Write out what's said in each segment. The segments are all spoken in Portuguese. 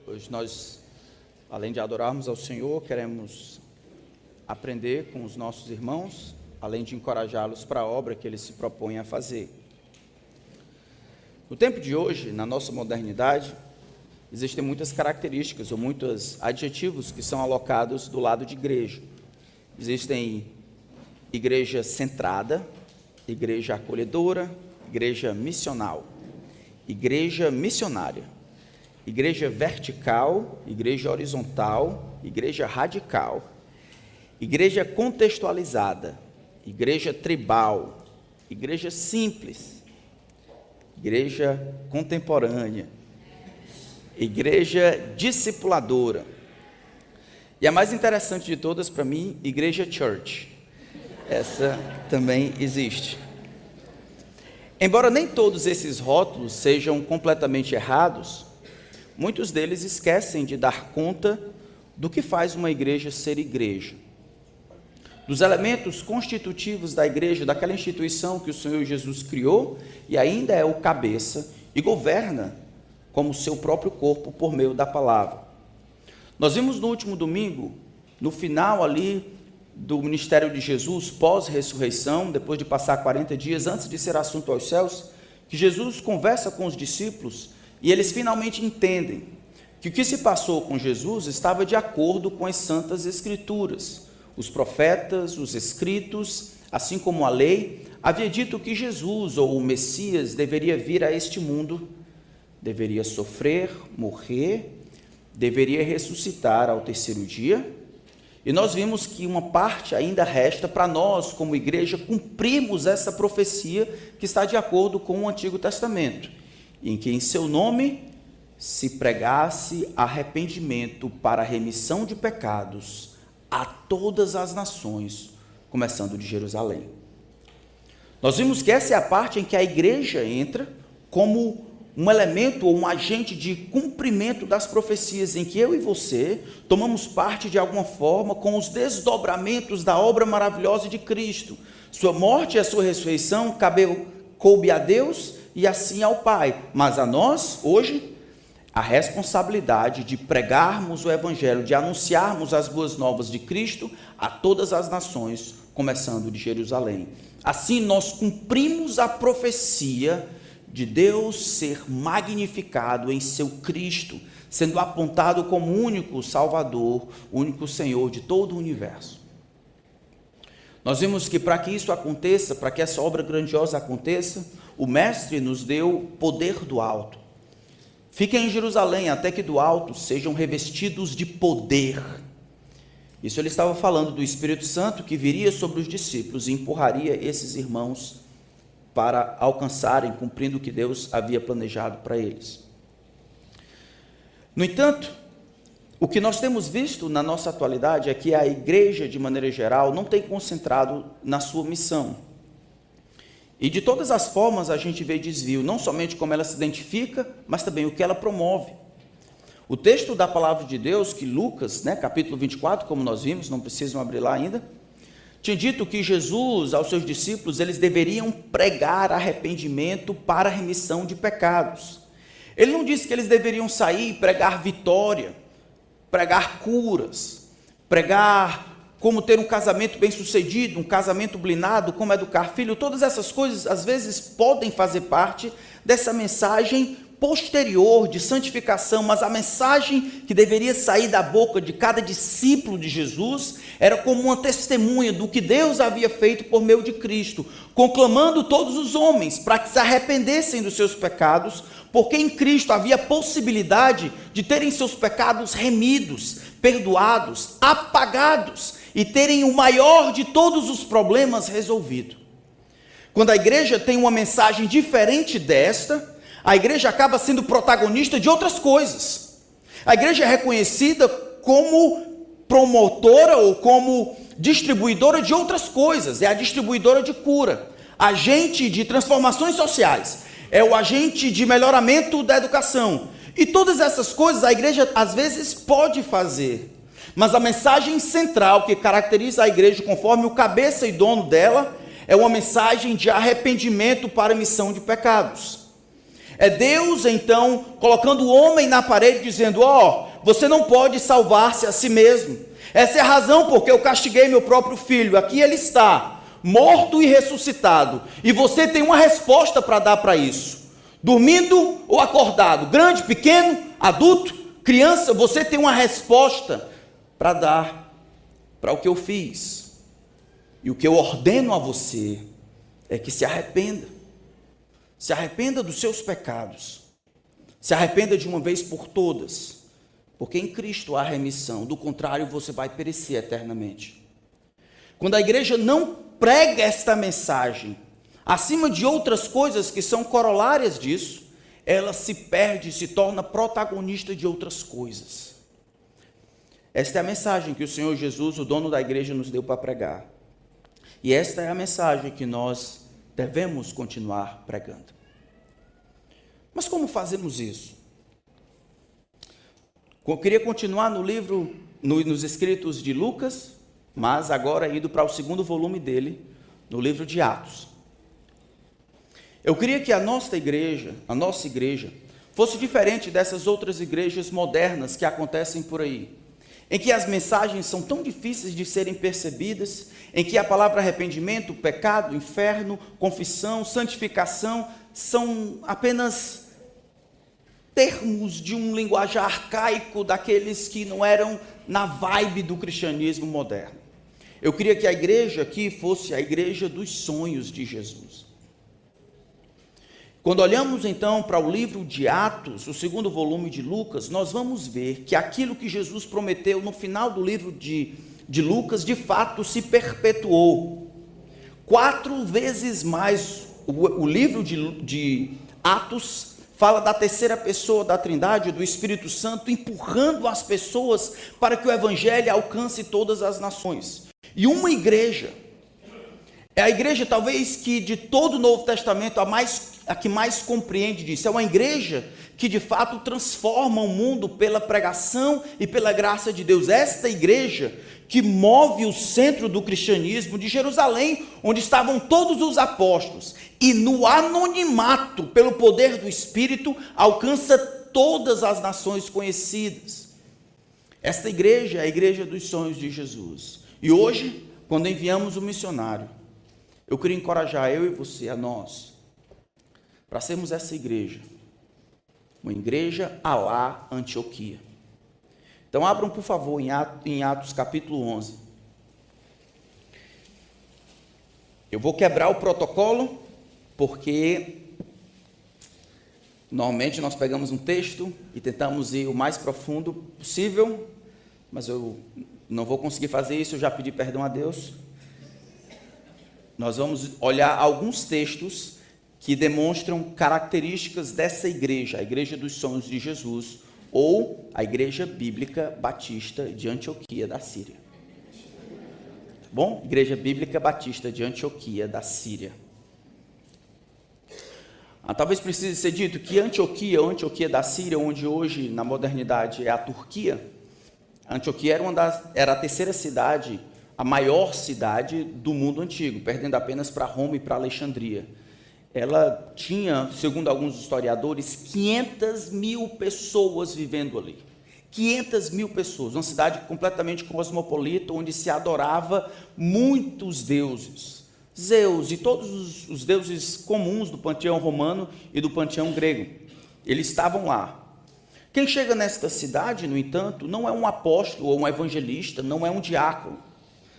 Hoje nós, além de adorarmos ao Senhor, queremos aprender com os nossos irmãos, além de encorajá-los para a obra que eles se propõem a fazer. No tempo de hoje, na nossa modernidade, existem muitas características ou muitos adjetivos que são alocados do lado de igreja. Existem igreja centrada, igreja acolhedora, igreja missional, igreja missionária, igreja vertical, igreja horizontal, igreja radical, igreja contextualizada, igreja tribal, igreja simples, igreja contemporânea, igreja discipuladora. E a mais interessante de todas para mim, igreja church. Essa também existe. Embora nem todos esses rótulos sejam completamente errados, muitos deles esquecem de dar conta do que faz uma igreja ser igreja. Dos elementos constitutivos da igreja, daquela instituição que o Senhor Jesus criou e ainda é o cabeça e governa como seu próprio corpo por meio da palavra. Nós vimos no último domingo, no final ali do ministério de Jesus, pós-ressurreição, depois de passar 40 dias antes de ser assunto aos céus, que Jesus conversa com os discípulos e eles finalmente entendem que o que se passou com Jesus estava de acordo com as santas escrituras. Os profetas, os escritos, assim como a lei, havia dito que Jesus, ou o Messias, deveria vir a este mundo, deveria sofrer, morrer, deveria ressuscitar ao terceiro dia. E nós vimos que uma parte ainda resta para nós, como igreja, cumprirmos essa profecia que está de acordo com o Antigo Testamento, em que em seu nome se pregasse arrependimento para a remissão de pecados a todas as nações, começando de Jerusalém. Nós vimos que essa é a parte em que a igreja entra como um elemento ou um agente de cumprimento das profecias, em que eu e você tomamos parte de alguma forma com os desdobramentos da obra maravilhosa de Cristo. Sua morte e a sua ressurreição coube a Deus e assim ao Pai, mas a nós, hoje, a responsabilidade de pregarmos o Evangelho, de anunciarmos as boas novas de Cristo a todas as nações, começando de Jerusalém. Assim, nós cumprimos a profecia de Deus ser magnificado em seu Cristo, sendo apontado como único Salvador, único Senhor de todo o universo. Nós vimos que para que isso aconteça, para que essa obra grandiosa aconteça, o Mestre nos deu poder do alto. Fiquem em Jerusalém até que do alto sejam revestidos de poder. Isso ele estava falando do Espírito Santo que viria sobre os discípulos e empurraria esses irmãos para alcançarem, cumprindo o que Deus havia planejado para eles. No entanto, o que nós temos visto na nossa atualidade é que a igreja, de maneira geral, não tem concentrado na sua missão. E de todas as formas a gente vê desvio, não somente como ela se identifica, mas também o que ela promove. O texto da palavra de Deus, que Lucas, capítulo 24, como nós vimos, não precisam abrir lá ainda, tinha dito que Jesus, aos seus discípulos, eles deveriam pregar arrependimento para a remissão de pecados. Ele não disse que eles deveriam sair e pregar vitória, pregar curas, pregar como ter um casamento bem-sucedido, um casamento blindado, como educar filho. Todas essas coisas, às vezes, podem fazer parte dessa mensagem posterior de santificação, mas a mensagem que deveria sair da boca de cada discípulo de Jesus era como uma testemunha do que Deus havia feito por meio de Cristo, conclamando todos os homens para que se arrependessem dos seus pecados, porque em Cristo havia possibilidade de terem seus pecados remidos, perdoados, apagados e terem o maior de todos os problemas resolvido. Quando a igreja tem uma mensagem diferente desta, a igreja acaba sendo protagonista de outras coisas. A igreja é reconhecida como promotora ou como distribuidora de outras coisas. É a distribuidora de cura, agente de transformações sociais, é o agente de melhoramento da educação. E todas essas coisas a igreja às vezes pode fazer. Mas a mensagem central que caracteriza a igreja, conforme o cabeça e dono dela, é uma mensagem de arrependimento para a remissão de pecados. É Deus, então, colocando o homem na parede, dizendo: ó, você não pode salvar-se a si mesmo. Essa é a razão porque eu castiguei meu próprio filho. Aqui ele está, morto e ressuscitado. E você tem uma resposta para dar para isso. Dormindo ou acordado, grande, pequeno, adulto, criança, você tem uma resposta para dar para o que eu fiz. E o que eu ordeno a você é que se arrependa. Se arrependa dos seus pecados. Se arrependa de uma vez por todas. Porque em Cristo há remissão. Do contrário, você vai perecer eternamente. Quando a igreja não prega esta mensagem, acima de outras coisas que são corolárias disso, ela se perde, se torna protagonista de outras coisas. Esta é a mensagem que o Senhor Jesus, o dono da igreja, nos deu para pregar. E esta é a mensagem que nós devemos continuar pregando. Mas como fazemos isso? Eu queria continuar no livro, nos escritos de Lucas, mas agora indo para o segundo volume dele, no livro de Atos. Eu queria que a nossa igreja, fosse diferente dessas outras igrejas modernas que acontecem por aí, em que as mensagens são tão difíceis de serem percebidas, em que a palavra arrependimento, pecado, inferno, confissão, santificação, são apenas termos de um linguajar arcaico daqueles que não eram na vibe do cristianismo moderno. Eu queria que a igreja aqui fosse a igreja dos sonhos de Jesus. Quando olhamos então para o livro de Atos, o segundo volume de Lucas, nós vamos ver que aquilo que Jesus prometeu no final do livro de Lucas, de fato se perpetuou. 4 vezes mais o livro de Atos fala da terceira pessoa da Trindade, do Espírito Santo, empurrando as pessoas para que o Evangelho alcance todas as nações. E uma igreja, é a igreja talvez que de todo o Novo Testamento, a que mais compreende disso. É uma igreja que de fato transforma o mundo pela pregação e pela graça de Deus. Esta igreja que move o centro do cristianismo de Jerusalém, onde estavam todos os apóstolos, e no anonimato, pelo poder do Espírito, alcança todas as nações conhecidas. Esta igreja é a igreja dos sonhos de Jesus. E hoje, quando enviamos o missionário, eu queria encorajar eu e você, a nós, para sermos essa igreja, uma igreja à la Antioquia. Então abram por favor em Atos capítulo 11. Eu vou quebrar o protocolo, porque normalmente nós pegamos um texto e tentamos ir o mais profundo possível, mas eu não vou conseguir fazer isso, eu já pedi perdão a Deus. Nós vamos olhar alguns textos que demonstram características dessa igreja, a igreja dos sonhos de Jesus, ou a igreja bíblica batista de Antioquia da Síria. Bom? Igreja bíblica batista de Antioquia da Síria. Talvez precise ser dito que Antioquia, ou Antioquia da Síria, onde hoje na modernidade é a Turquia, Antioquia era a terceira cidade, a maior cidade do mundo antigo, perdendo apenas para Roma e para Alexandria. Ela tinha, segundo alguns historiadores, 500 mil pessoas vivendo ali. 500 mil pessoas, uma cidade completamente cosmopolita, onde se adorava muitos deuses. Zeus e todos os deuses comuns do panteão romano e do panteão grego. Eles estavam lá. Quem chega nesta cidade, no entanto, não é um apóstolo ou um evangelista, não é um diácono.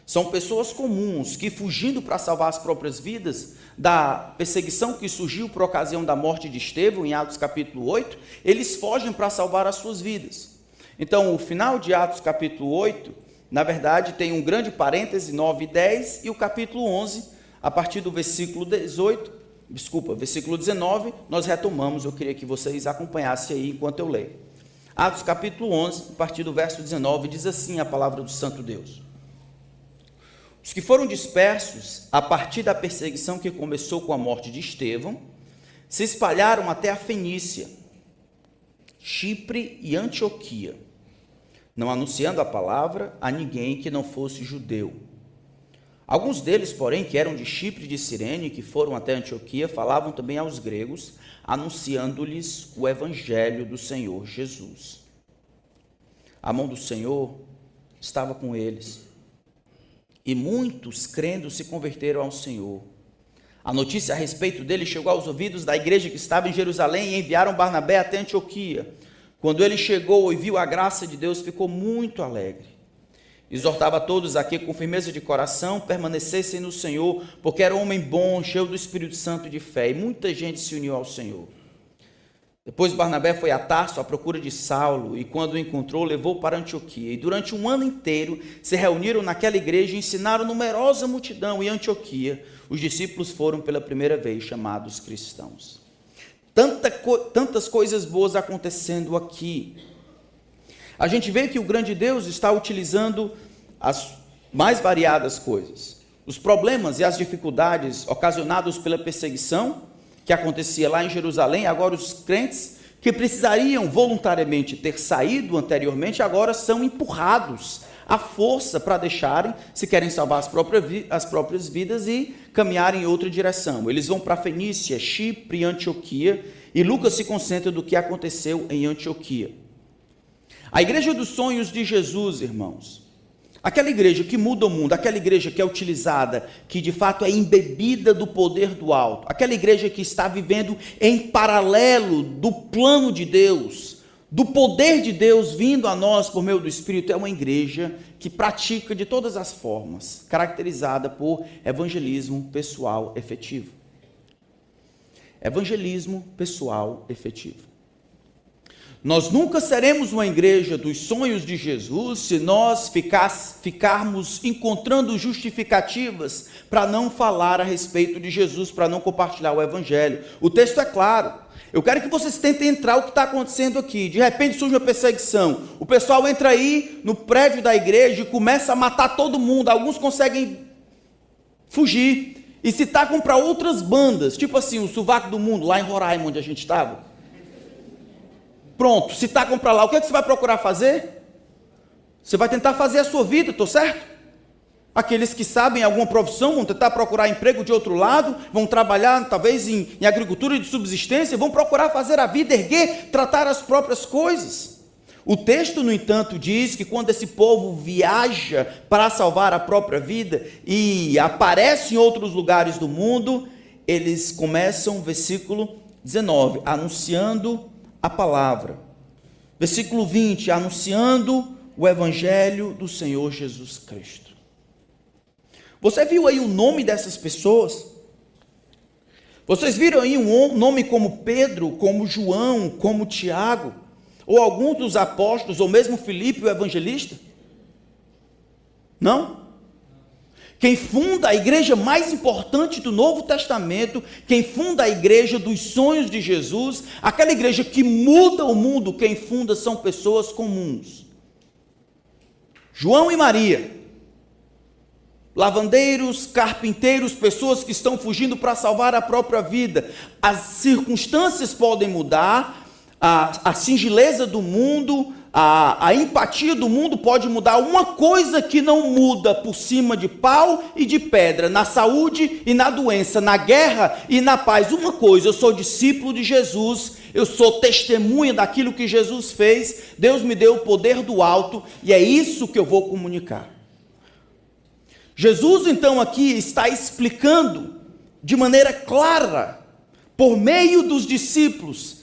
São pessoas comuns que, fugindo para salvar as próprias vidas da perseguição que surgiu por ocasião da morte de Estevão, em Atos capítulo 8, eles fogem para salvar as suas vidas. Então, o final de Atos capítulo 8, na verdade, tem um grande parêntese, 9 e 10, e o capítulo 11, a partir do versículo 19, nós retomamos. Eu queria que vocês acompanhassem aí enquanto eu leio. Atos capítulo 11, a partir do verso 19, diz assim a palavra do Santo Deus. Os que foram dispersos a partir da perseguição que começou com a morte de Estevão, se espalharam até a Fenícia, Chipre e Antioquia, não anunciando a palavra a ninguém que não fosse judeu. Alguns deles, porém, que eram de Chipre e de Cirene, que foram até Antioquia, falavam também aos gregos, anunciando-lhes o evangelho do Senhor Jesus. A mão do Senhor estava com eles, e muitos, crendo, se converteram ao Senhor. A notícia a respeito dele chegou aos ouvidos da igreja que estava em Jerusalém, e enviaram Barnabé até Antioquia. Quando ele chegou e viu a graça de Deus, ficou muito alegre. Exortava a todos a que, com firmeza de coração, permanecessem no Senhor, porque era um homem bom, cheio do Espírito Santo e de fé, e muita gente se uniu ao Senhor. Depois Barnabé foi a Tarso à procura de Saulo, e quando o encontrou, levou para Antioquia. E durante um ano inteiro se reuniram naquela igreja e ensinaram numerosa multidão. Em Antioquia, os discípulos foram pela primeira vez chamados cristãos. Tantas coisas boas acontecendo aqui. A gente vê que o grande Deus está utilizando as mais variadas coisas. Os problemas e as dificuldades ocasionados pela perseguição que acontecia lá em Jerusalém, agora os crentes que precisariam voluntariamente ter saído anteriormente, agora são empurrados à força para deixarem, se querem salvar as próprias vidas e caminharem em outra direção. Eles vão para Fenícia, Chipre e Antioquia, e Lucas se concentra do que aconteceu em Antioquia. A igreja dos sonhos de Jesus, irmãos, aquela igreja que muda o mundo, aquela igreja que é utilizada, que de fato é embebida do poder do alto, aquela igreja que está vivendo em paralelo do plano de Deus, do poder de Deus vindo a nós por meio do Espírito, é uma igreja que pratica de todas as formas, caracterizada por evangelismo pessoal efetivo. Evangelismo pessoal efetivo. Nós nunca seremos uma igreja dos sonhos de Jesus se nós ficarmos encontrando justificativas para não falar a respeito de Jesus, para não compartilhar o evangelho. O texto é claro. Eu quero que vocês tentem entrar o que está acontecendo aqui. De repente surge uma perseguição. O pessoal entra aí no prédio da igreja e começa a matar todo mundo. Alguns conseguem fugir e se tacam para outras bandas, tipo assim, o Sovaco do Mundo, lá em Roraima, onde a gente estava. Pronto, se tacam para lá, o que é que você vai procurar fazer? Você vai tentar fazer a sua vida, estou certo? Aqueles que sabem alguma profissão vão tentar procurar emprego de outro lado, vão trabalhar talvez em agricultura de subsistência, vão procurar fazer a vida, erguer, tratar as próprias coisas. O texto, no entanto, diz que quando esse povo viaja para salvar a própria vida e aparece em outros lugares do mundo, eles começam, versículo 19, anunciando a palavra. Versículo 20, anunciando o evangelho do Senhor Jesus Cristo. Você viu aí o nome dessas pessoas? Vocês viram aí um nome como Pedro, como João, como Tiago, ou alguns dos apóstolos, ou mesmo Filipe, o evangelista? Não? Quem funda a igreja mais importante do Novo Testamento, quem funda a igreja dos sonhos de Jesus, aquela igreja que muda o mundo, quem funda são pessoas comuns. João e Maria, lavandeiros, carpinteiros, pessoas que estão fugindo para salvar a própria vida. As circunstâncias podem mudar, a singeleza do mundo, a empatia do mundo pode mudar. Uma coisa que não muda por cima de pau e de pedra, na saúde e na doença, na guerra e na paz. Uma coisa, eu sou discípulo de Jesus, eu sou testemunha daquilo que Jesus fez, Deus me deu o poder do alto e é isso que eu vou comunicar. Jesus então aqui está explicando de maneira clara, por meio dos discípulos,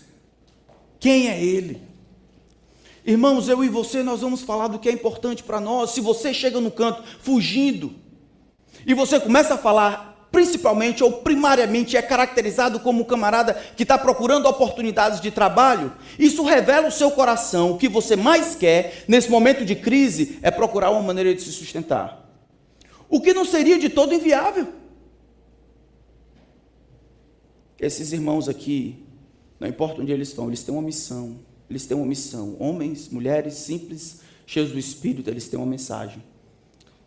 quem é Ele. Irmãos, eu e você, nós vamos falar do que é importante para nós. Se você chega no canto fugindo, e você começa a falar, principalmente ou primariamente, é caracterizado como um camarada que está procurando oportunidades de trabalho, isso revela o seu coração. O que você mais quer, nesse momento de crise, é procurar uma maneira de se sustentar. O que não seria de todo inviável. Esses irmãos aqui, não importa onde eles vão, eles têm uma missão. Eles têm uma missão. Homens, mulheres, simples, cheios do Espírito, eles têm uma mensagem.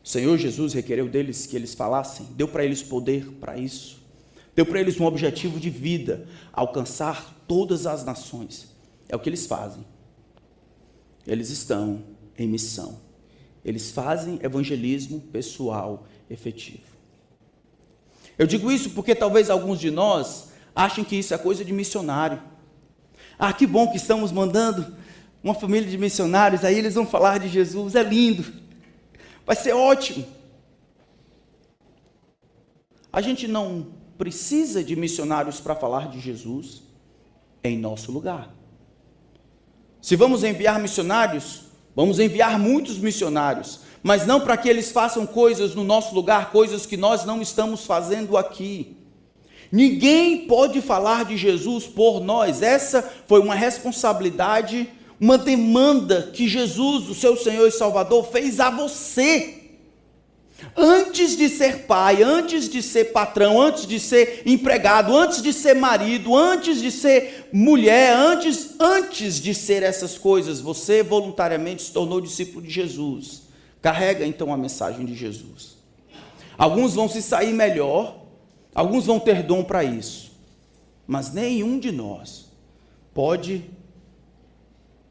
O Senhor Jesus requereu deles que eles falassem, deu para eles poder para isso. Deu para eles um objetivo de vida, alcançar todas as nações. É o que eles fazem. Eles estão em missão. eles fazem evangelismo pessoal efetivo. Eu digo isso porque talvez alguns de nós achem que isso é coisa de missionário. Ah, que bom que estamos mandando uma família de missionários, aí eles vão falar de Jesus, é lindo, vai ser ótimo. A gente não precisa de missionários para falar de Jesus em nosso lugar. Se vamos enviar missionários, vamos enviar muitos missionários, mas não para que eles façam coisas no nosso lugar, coisas que nós não estamos fazendo aqui. Ninguém pode falar de Jesus por nós. Essa foi uma responsabilidade, uma demanda que Jesus, o seu Senhor e Salvador, fez a você. Antes de ser pai, antes de ser patrão, antes de ser empregado, antes de ser marido, antes de ser mulher, antes de ser essas coisas, você voluntariamente se tornou discípulo de Jesus. Carrega então a mensagem de Jesus. Alguns vão se sair melhor, alguns vão ter dom para isso, mas nenhum de nós pode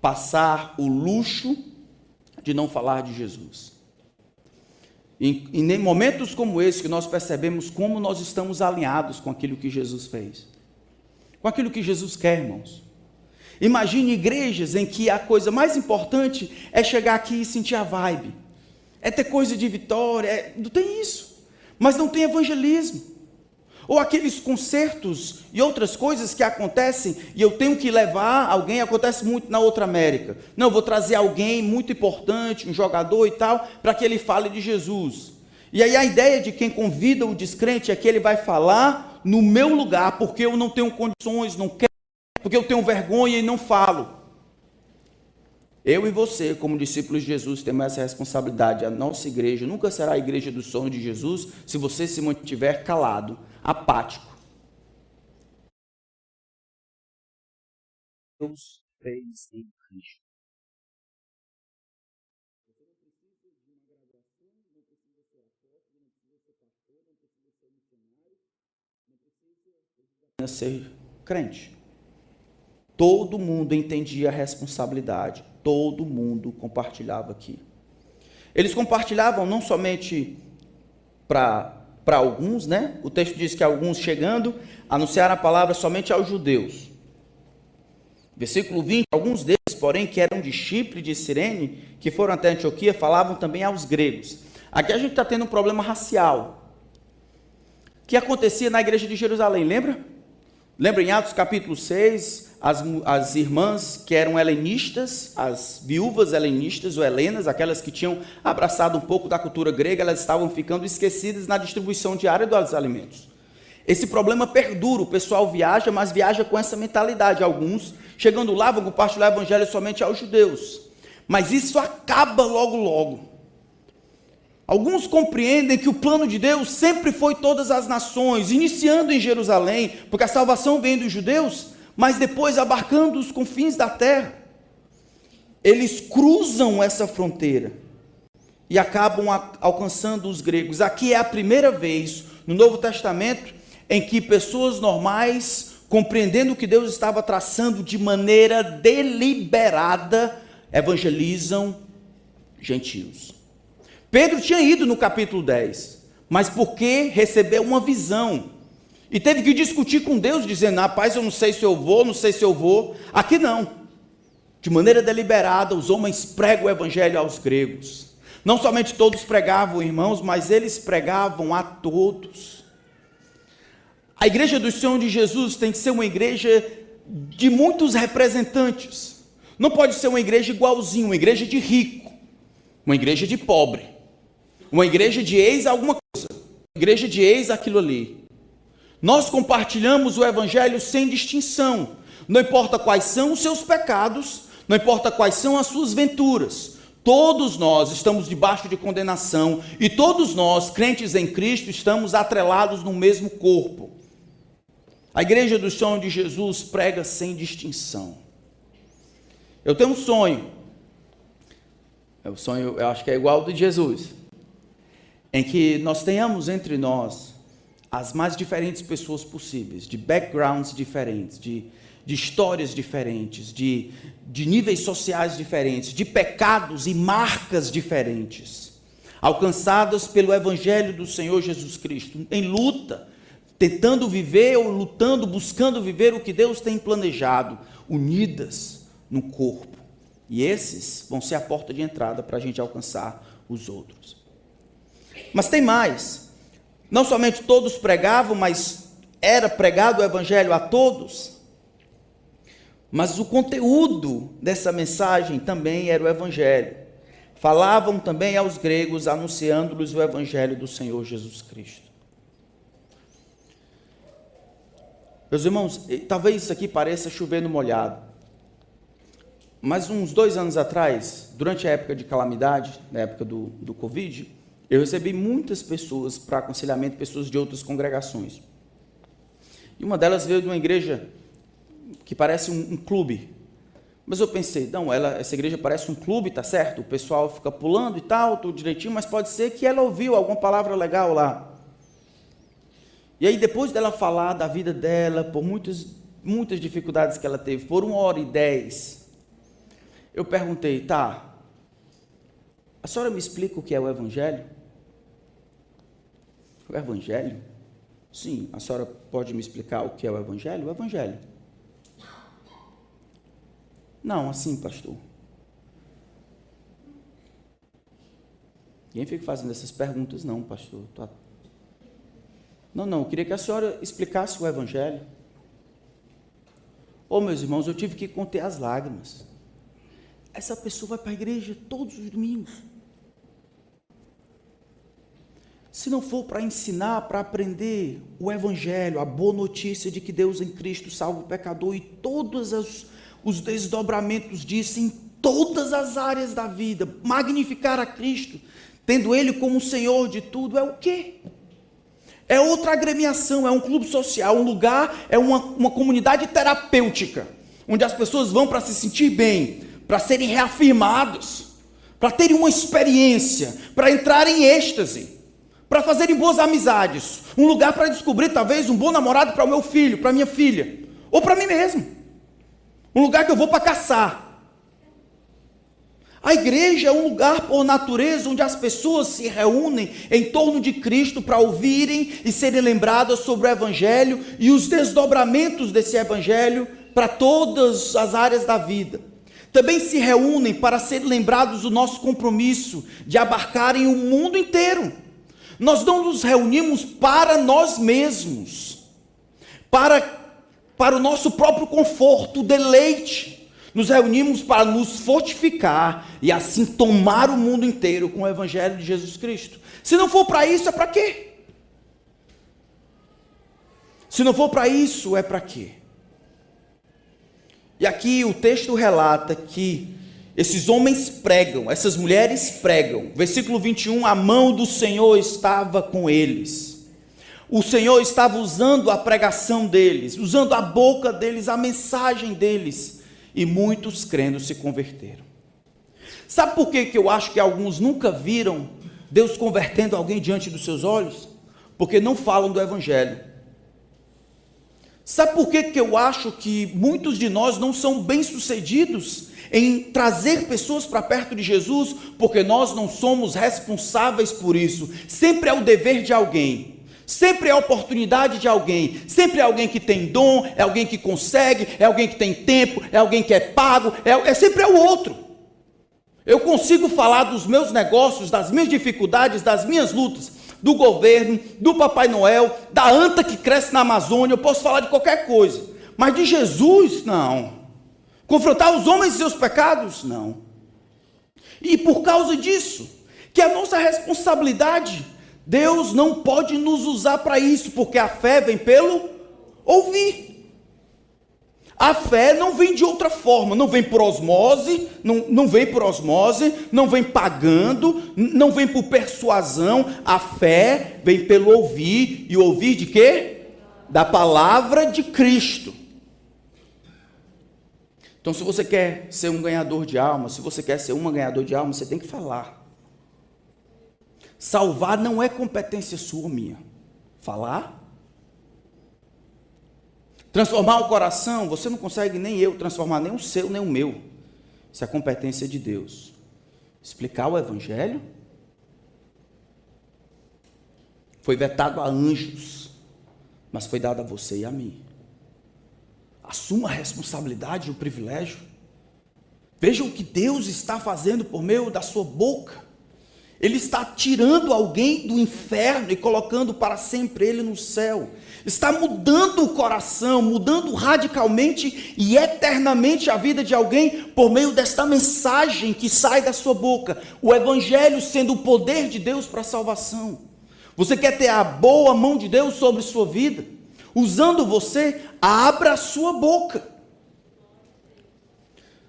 passar o luxo de não falar de Jesus. E em momentos como esse que nós percebemos como nós estamos alinhados com aquilo que Jesus fez, com aquilo que Jesus quer, irmãos. Imagine igrejas em que a coisa mais importante é chegar aqui e sentir a vibe, é ter coisa de vitória, não tem isso, mas não tem evangelismo. Ou aqueles concertos e outras coisas que acontecem e eu tenho que levar alguém, acontece muito na outra América. Não, vou trazer alguém muito importante, um jogador e tal, para que ele fale de Jesus. E aí a ideia de quem convida o descrente é que ele vai falar no meu lugar, porque eu não tenho condições, não quero, porque eu tenho vergonha e não falo. Eu e você, como discípulos de Jesus, temos essa responsabilidade. A nossa igreja nunca será a igreja do sonho de Jesus se você se mantiver calado, apático. Deus fez em Cristo. Você não precisa de uma graduação, não precisa ser apóstolo, não precisa ser pastor, não precisa ser missionário, não precisa ser crente. Todo mundo entendia a responsabilidade, todo mundo compartilhava aqui. Eles compartilhavam não somente para alguns, né? O texto diz que alguns chegando, anunciaram a palavra somente aos judeus. Versículo 20, alguns deles, porém, que eram de Chipre e de Cirene, que foram até Antioquia, falavam também aos gregos. Aqui a gente está tendo um problema racial, que acontecia na igreja de Jerusalém, lembra? Lembra em Atos capítulo 6, as irmãs que eram helenistas, as viúvas helenistas ou helenas, aquelas que tinham abraçado um pouco da cultura grega, elas estavam ficando esquecidas na distribuição diária dos alimentos. Esse problema perdura, o pessoal viaja, mas viaja com essa mentalidade. Alguns, chegando lá, vão compartilhar o evangelho somente aos judeus. Mas isso acaba logo, logo. Alguns compreendem que o plano de Deus sempre foi todas as nações, iniciando em Jerusalém, porque a salvação vem dos judeus, mas depois abarcando os confins da terra. Eles cruzam essa fronteira e acabam alcançando os gregos. Aqui é a primeira vez no Novo Testamento em que pessoas normais, compreendendo o que Deus estava traçando de maneira deliberada, evangelizam gentios. Pedro tinha ido no capítulo 10, mas porque recebeu uma visão e teve que discutir com Deus, dizendo: rapaz, eu não sei se eu vou, não sei se eu vou. Aqui não, de maneira deliberada, os homens pregam o evangelho aos gregos. Não somente todos pregavam, irmãos, mas eles pregavam a todos. A igreja do Senhor de Jesus tem que ser uma igreja de muitos representantes. Não pode ser uma igreja igualzinha, uma igreja de rico, uma igreja de pobre, uma igreja de ex alguma coisa, uma igreja de ex aquilo ali. Nós compartilhamos o evangelho sem distinção. Não importa quais são os seus pecados, não importa quais são as suas venturas. Todos nós estamos debaixo de condenação e todos nós, crentes em Cristo, estamos atrelados no mesmo corpo. A igreja do Senhor de Jesus prega sem distinção. Eu tenho um sonho. O sonho, eu acho que é igual ao de Jesus, em que nós tenhamos entre nós as mais diferentes pessoas possíveis, de backgrounds diferentes, de de histórias diferentes, de níveis sociais diferentes, de pecados e marcas diferentes, alcançadas pelo Evangelho do Senhor Jesus Cristo, em luta, tentando viver ou lutando, buscando viver o que Deus tem planejado, unidas no corpo. E esses vão ser a porta de entrada para a gente alcançar os outros. Mas tem mais. Não somente todos pregavam, mas era pregado o Evangelho a todos. Mas o conteúdo dessa mensagem também era o Evangelho. Falavam também aos gregos, anunciando-lhes o Evangelho do Senhor Jesus Cristo. Meus irmãos, talvez isso aqui pareça chover no molhado, mas uns 2 anos atrás, durante a época de calamidade, na época do Covid, eu recebi muitas pessoas para aconselhamento, pessoas de outras congregações. E uma delas veio de uma igreja que parece um clube. Mas eu pensei, não, essa igreja parece um clube, tá certo? O pessoal fica pulando e tal, tudo direitinho, mas pode ser que ela ouviu alguma palavra legal lá. E aí, depois dela falar da vida dela, por muitas dificuldades que ela teve, por 1h10, eu perguntei, tá, a senhora me explica o que é o Evangelho? O Evangelho? Sim, a senhora pode me explicar o que é o Evangelho? O Evangelho. Não, assim, pastor. Ninguém fica fazendo essas perguntas, não, pastor. Não, eu queria que a senhora explicasse o Evangelho. Meus irmãos, eu tive que conter as lágrimas. Essa pessoa vai para a igreja todos os domingos. Se não for para ensinar, para aprender o Evangelho, a boa notícia de que Deus em Cristo salva o pecador e todos os desdobramentos disso em todas as áreas da vida, magnificar a Cristo, tendo Ele como Senhor de tudo, é o quê? É outra agremiação, é um clube social, um lugar, é uma comunidade terapêutica, onde as pessoas vão para se sentir bem, para serem reafirmados, para terem uma experiência, para entrarem em êxtase, para fazerem boas amizades, um lugar para descobrir talvez um bom namorado para o meu filho, para a minha filha, ou para mim mesmo, um lugar que eu vou para caçar. A igreja é um lugar por natureza onde as pessoas se reúnem em torno de Cristo para ouvirem e serem lembradas sobre o Evangelho e os desdobramentos desse Evangelho para todas as áreas da vida. Também se reúnem para serem lembrados do nosso compromisso de abarcarem o mundo inteiro. Nós não nos reunimos para nós mesmos, para o nosso próprio conforto, deleite. Nos reunimos para nos fortificar e assim tomar o mundo inteiro com o Evangelho de Jesus Cristo. Se não for para isso, é para quê? Se não for para isso, é para quê? E aqui o texto relata que esses homens pregam, essas mulheres pregam. Versículo 21, a mão do Senhor estava com eles. O Senhor estava usando a pregação deles, usando a boca deles, a mensagem deles. E muitos crendo se converteram. Sabe por que eu acho que alguns nunca viram Deus convertendo alguém diante dos seus olhos? Porque não falam do Evangelho. Sabe por que eu acho que muitos de nós não são bem-sucedidos em trazer pessoas para perto de Jesus? Porque nós não somos responsáveis por isso. Sempre é o dever de alguém. Sempre é a oportunidade de alguém, sempre é alguém que tem dom, é alguém que consegue, é alguém que tem tempo, é alguém que é pago, sempre é o outro. Eu consigo falar dos meus negócios, das minhas dificuldades, das minhas lutas, do governo, do Papai Noel, da anta que cresce na Amazônia, eu posso falar de qualquer coisa, mas de Jesus, não. Confrontar os homens e seus pecados, não. E por causa disso, que a nossa responsabilidade, Deus não pode nos usar para isso, porque a fé vem pelo ouvir. A fé não vem de outra forma, não vem por osmose, não vem por osmose, não vem pagando, não vem por persuasão. A fé vem pelo ouvir, e ouvir de quê? Da palavra de Cristo. Então, se você quer ser um ganhador de alma, se você quer ser uma ganhador de alma, você tem que falar. Salvar não é competência sua ou minha. Falar. Transformar o coração, você não consegue nem eu transformar, nem o seu, nem o meu. Isso é competência de Deus. Explicar o Evangelho foi vetado a anjos, mas foi dado a você e a mim. Assuma a responsabilidade e o privilégio. Veja o que Deus está fazendo por meio da sua boca. Ele está tirando alguém do inferno e colocando para sempre ele no céu. Está mudando o coração, mudando radicalmente e eternamente a vida de alguém por meio desta mensagem que sai da sua boca. O Evangelho sendo o poder de Deus para a salvação. Você quer ter a boa mão de Deus sobre sua vida? Usando você, abra a sua boca.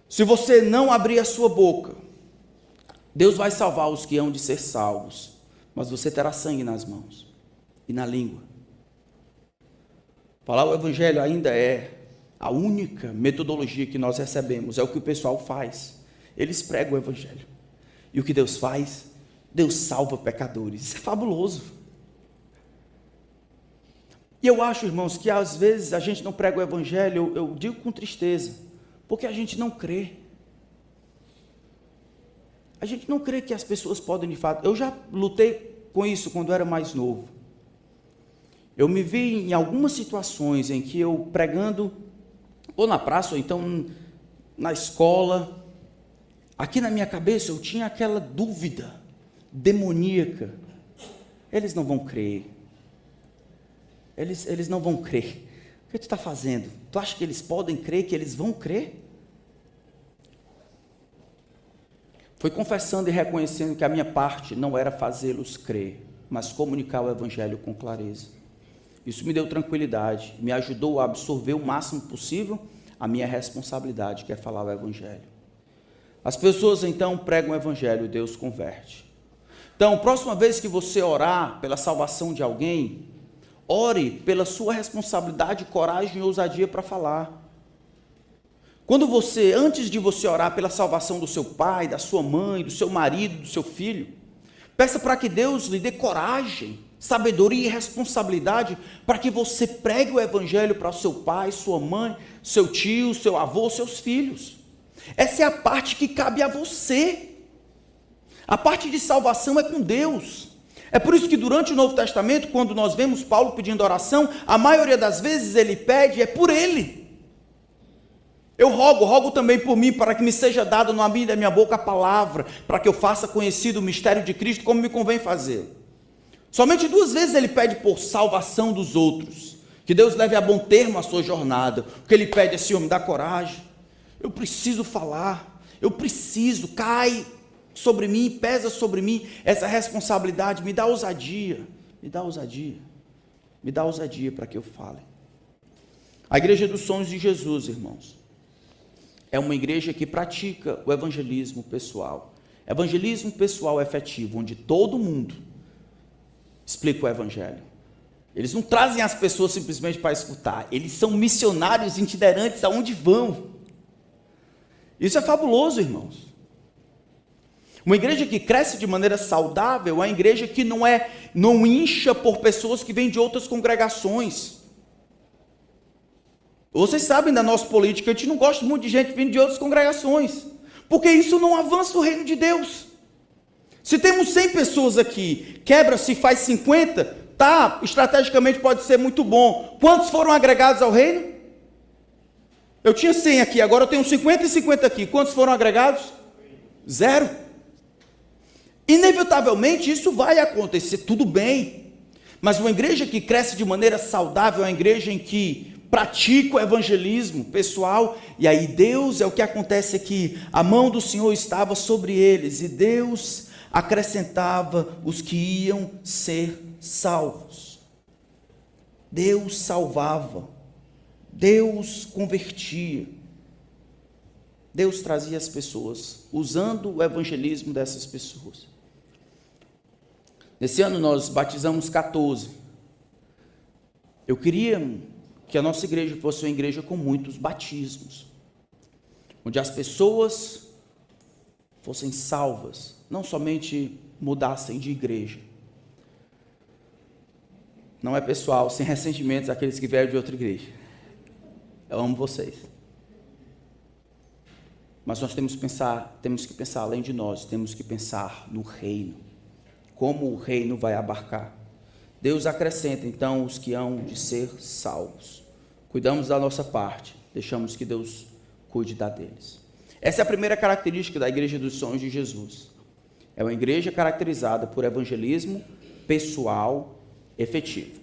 Se você não abrir a sua boca, Deus vai salvar os que hão de ser salvos, mas você terá sangue nas mãos e na língua. Falar o Evangelho ainda é a única metodologia que nós recebemos, é o que o pessoal faz. Eles pregam o Evangelho. E o que Deus faz? Deus salva pecadores. Isso é fabuloso. E eu acho, irmãos, que às vezes a gente não prega o Evangelho, eu digo com tristeza, porque a gente não crê. A gente não crê que as pessoas podem de fato. Eu já lutei com isso quando eu era mais novo. Eu me vi em algumas situações em que eu pregando, ou na praça, ou então na escola, aqui na minha cabeça eu tinha aquela dúvida demoníaca. Eles não vão crer. Eles não vão crer. O que tu está fazendo? Tu acha que eles podem crer, que eles vão crer? Foi confessando e reconhecendo que a minha parte não era fazê-los crer, mas comunicar o Evangelho com clareza. Isso me deu tranquilidade, me ajudou a absorver o máximo possível a minha responsabilidade, que é falar o Evangelho. As pessoas então pregam o Evangelho e Deus converte. Então, próxima vez que você orar pela salvação de alguém, ore pela sua responsabilidade, coragem e ousadia para falar. Quando você, antes de você orar pela salvação do seu pai, da sua mãe, do seu marido, do seu filho, peça para que Deus lhe dê coragem, sabedoria e responsabilidade para que você pregue o Evangelho para o seu pai, sua mãe, seu tio, seu avô, seus filhos. Essa é a parte que cabe a você. A parte de salvação é com Deus. É por isso que durante o Novo Testamento, quando nós vemos Paulo pedindo oração, a maioria das vezes ele pede, é por ele. Eu rogo também por mim, para que me seja dado no abrir da minha boca a palavra, para que eu faça conhecido o mistério de Cristo, como me convém fazer. Somente 2 vezes ele pede por salvação dos outros, que Deus leve a bom termo a sua jornada. O que ele pede é: Senhor, me dá coragem, eu preciso falar, eu preciso, cai sobre mim, pesa sobre mim essa responsabilidade, me dá ousadia, me dá ousadia, me dá ousadia para que eu fale. A Igreja dos Sonhos de Jesus, irmãos, é uma igreja que pratica o evangelismo pessoal. Evangelismo pessoal efetivo, onde todo mundo explica o Evangelho. Eles não trazem as pessoas simplesmente para escutar, eles são missionários itinerantes aonde vão. Isso é fabuloso, irmãos. Uma igreja que cresce de maneira saudável é uma igreja que não incha por pessoas que vêm de outras congregações. Vocês sabem da nossa política, a gente não gosta muito de gente vindo de outras congregações, porque isso não avança o reino de Deus. Se temos 100 pessoas aqui, quebra-se e faz 50, tá, estrategicamente pode ser muito bom. Quantos foram agregados ao reino? Eu tinha 100 aqui, agora eu tenho 50 e 50 aqui. Quantos foram agregados? 0. Inevitavelmente isso vai acontecer, tudo bem. Mas uma igreja que cresce de maneira saudável é uma igreja em que pratica o evangelismo pessoal, e aí Deus, é o que acontece aqui, a mão do Senhor estava sobre eles, e Deus acrescentava os que iam ser salvos. Deus salvava, Deus convertia, Deus trazia as pessoas, usando o evangelismo dessas pessoas. Nesse ano nós batizamos 14. Eu queria que a nossa igreja fosse uma igreja com muitos batismos, onde as pessoas fossem salvas, não somente mudassem de igreja. Não é pessoal, sem ressentimentos, aqueles que vieram de outra igreja. eu amo vocês. Mas nós temos que pensar além de nós, temos que pensar no reino. Como o reino vai abarcar. Deus acrescenta, então, os que hão de ser salvos. Cuidamos da nossa parte, deixamos que Deus cuide da deles. Essa é a primeira característica da Igreja dos Sonhos de Jesus. É uma igreja caracterizada por evangelismo pessoal efetivo.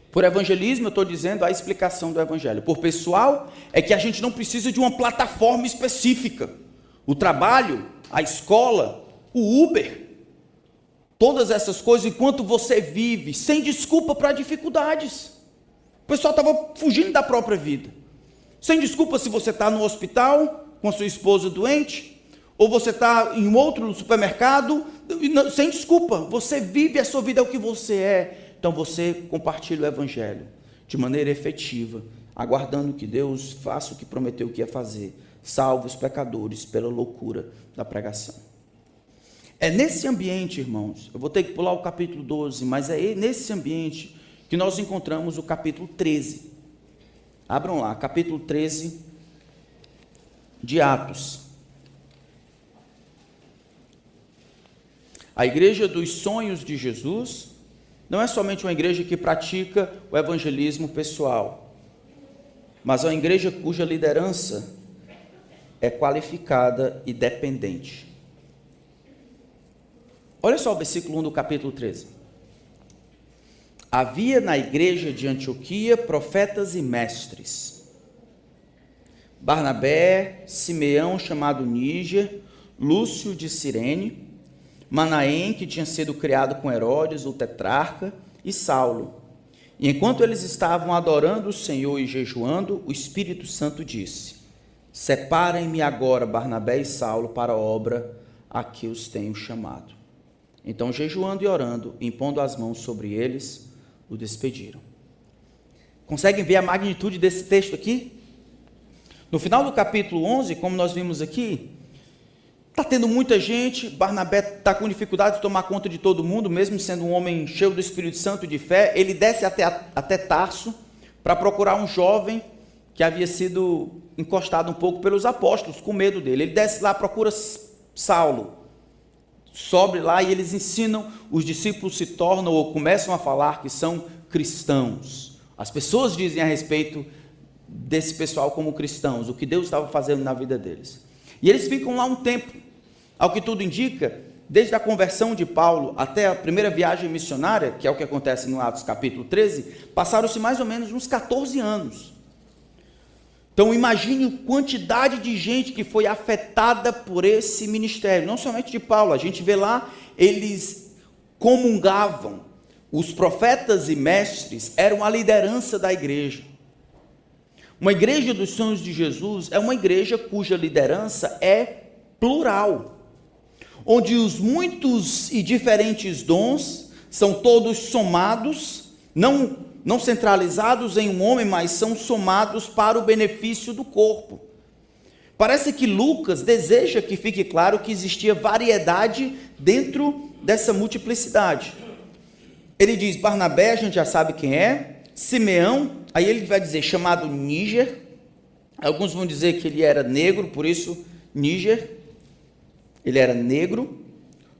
Por evangelismo, eu estou dizendo a explicação do evangelho. Por pessoal, é que a gente não precisa de uma plataforma específica. O trabalho, a escola, o Uber, todas essas coisas, enquanto você vive, sem desculpa para dificuldades. O pessoal estava fugindo da própria vida. Sem desculpa se você está no hospital, com a sua esposa doente, ou você está em outro supermercado, sem desculpa, você vive a sua vida, é o que você é. Então você compartilha o evangelho de maneira efetiva, aguardando que Deus faça o que prometeu que ia fazer, salve os pecadores pela loucura da pregação. É nesse ambiente, irmãos, eu vou ter que pular o capítulo 12, mas é nesse ambiente que nós encontramos o capítulo 13. Abram lá, capítulo 13 de Atos. A Igreja dos Sonhos de Jesus não é somente uma igreja que pratica o evangelismo pessoal, mas é uma igreja cuja liderança é qualificada e dependente. Olha só o versículo 1 do capítulo 13. Havia na igreja de Antioquia profetas e mestres. Barnabé, Simeão, chamado Níger, Lúcio de Cirene, Manaém, que tinha sido criado com Herodes, o tetrarca, e Saulo. E enquanto eles estavam adorando o Senhor e jejuando, o Espírito Santo disse: separem-me agora Barnabé e Saulo para a obra a que os tenho chamado. Então, jejuando e orando, impondo as mãos sobre eles, o despediram. Conseguem ver a magnitude desse texto aqui? No final do capítulo 11, como nós vimos aqui, está tendo muita gente, Barnabé está com dificuldade de tomar conta de todo mundo, mesmo sendo um homem cheio do Espírito Santo e de fé. Ele desce até Tarso para procurar um jovem que havia sido encostado um pouco pelos apóstolos, com medo dele. Ele desce lá, procura Saulo, sobe lá e eles ensinam, os discípulos se tornam ou começam a falar que são cristãos. As pessoas dizem a respeito desse pessoal como cristãos, o que Deus estava fazendo na vida deles. E eles ficam lá um tempo. Ao que tudo indica, desde a conversão de Paulo até a primeira viagem missionária, que é o que acontece no Atos capítulo 13, passaram-se mais ou menos uns 14 anos. Então imagine a quantidade de gente que foi afetada por esse ministério, não somente de Paulo, a gente vê lá, eles comungavam, os profetas e mestres eram a liderança da igreja. Uma igreja dos sonhos de Jesus é uma igreja cuja liderança é plural, onde os muitos e diferentes dons são todos somados, não centralizados em um homem, mas são somados para o benefício do corpo. Parece que Lucas deseja que fique claro que existia variedade dentro dessa multiplicidade. Ele diz, Barnabé, a gente já sabe quem é, Simeão, aí ele vai dizer, chamado Níger, alguns vão dizer que ele era negro, por isso Níger, ele era negro.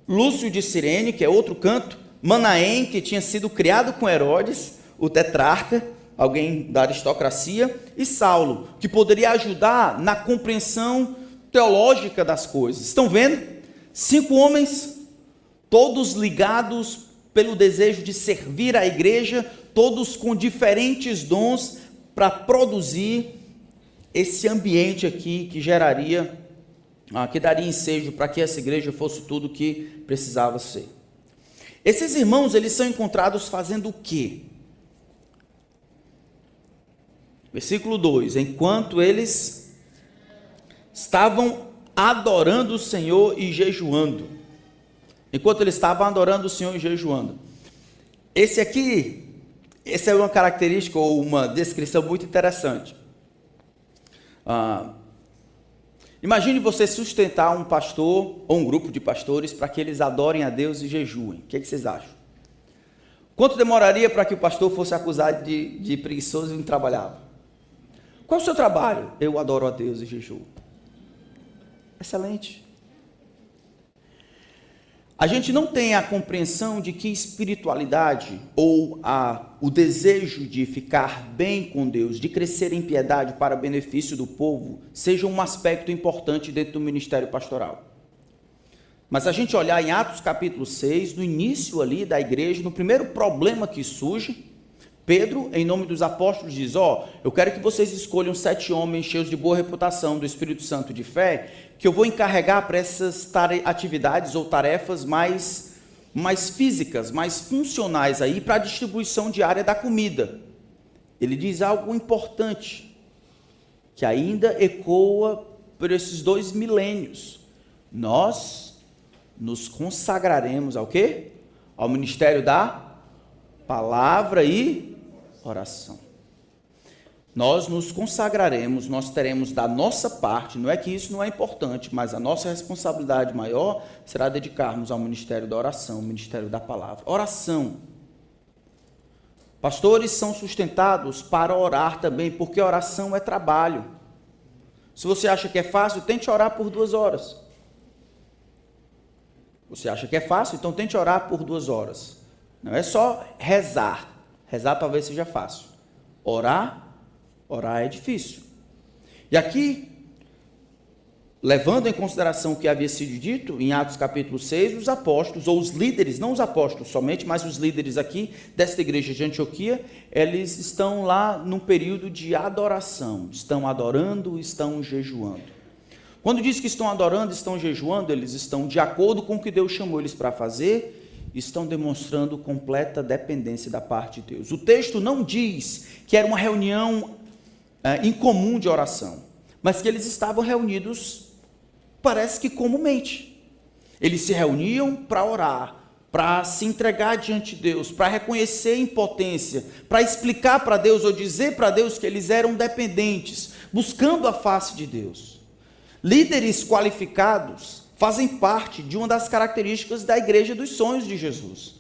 Lúcio de Cirene, que é outro canto, Manaém, que tinha sido criado com Herodes, o tetrarca, alguém da aristocracia, e Saulo, que poderia ajudar na compreensão teológica das coisas. Estão vendo? 5 homens, todos ligados pelo desejo de servir a igreja, todos com diferentes dons para produzir esse ambiente aqui que geraria, que daria ensejo para que essa igreja fosse tudo o que precisava ser. Esses irmãos, eles são encontrados fazendo o quê? Versículo 2, enquanto eles estavam adorando o Senhor e jejuando. Enquanto eles estavam adorando o Senhor e jejuando. Essa é uma característica ou uma descrição muito interessante. Imagine você sustentar um pastor ou um grupo de pastores para que eles adorem a Deus e jejuem. O que vocês acham? Quanto demoraria para que o pastor fosse acusado de preguiçoso e não trabalhava? Qual é o seu trabalho? Eu adoro a Deus e jejuo. Excelente. A gente não tem a compreensão de que espiritualidade ou o desejo de ficar bem com Deus, de crescer em piedade para benefício do povo, seja um aspecto importante dentro do ministério pastoral. Mas a gente olhar em Atos capítulo 6, no início ali da igreja, no primeiro problema que surge, Pedro, em nome dos apóstolos, diz, eu quero que vocês escolham 7 homens cheios de boa reputação do Espírito Santo de fé, que eu vou encarregar para essas atividades ou tarefas mais físicas, mais funcionais aí, para a distribuição diária da comida. Ele diz algo importante, que ainda ecoa por esses 2 milênios. Nós nos consagraremos ao quê? Ao ministério da palavra e oração. Nós nos consagraremos, nós teremos da nossa parte, não é que isso não é importante, mas a nossa responsabilidade maior será dedicarmos ao ministério da oração, ao ministério da palavra. Oração. Pastores são sustentados para orar também, porque oração é trabalho. Se você acha que é fácil, tente orar por 2 horas. Você acha que é fácil? Então tente orar por 2 horas. Não é só rezar. Rezar talvez seja fácil. Orar é difícil. E aqui, levando em consideração o que havia sido dito em Atos capítulo 6, os apóstolos, ou os líderes, não os apóstolos somente, mas os líderes aqui desta igreja de Antioquia, eles estão lá num período de adoração. Estão adorando, estão jejuando. Quando diz que estão adorando, estão jejuando, eles estão de acordo com o que Deus chamou eles para fazer, estão demonstrando completa dependência da parte de Deus. O texto não diz que era uma reunião incomum de oração, mas que eles estavam reunidos, parece que comumente. Eles se reuniam para orar, para se entregar diante de Deus, para reconhecer a impotência, para explicar para Deus ou dizer para Deus que eles eram dependentes, buscando a face de Deus. Líderes qualificados fazem parte de uma das características da igreja dos sonhos de Jesus.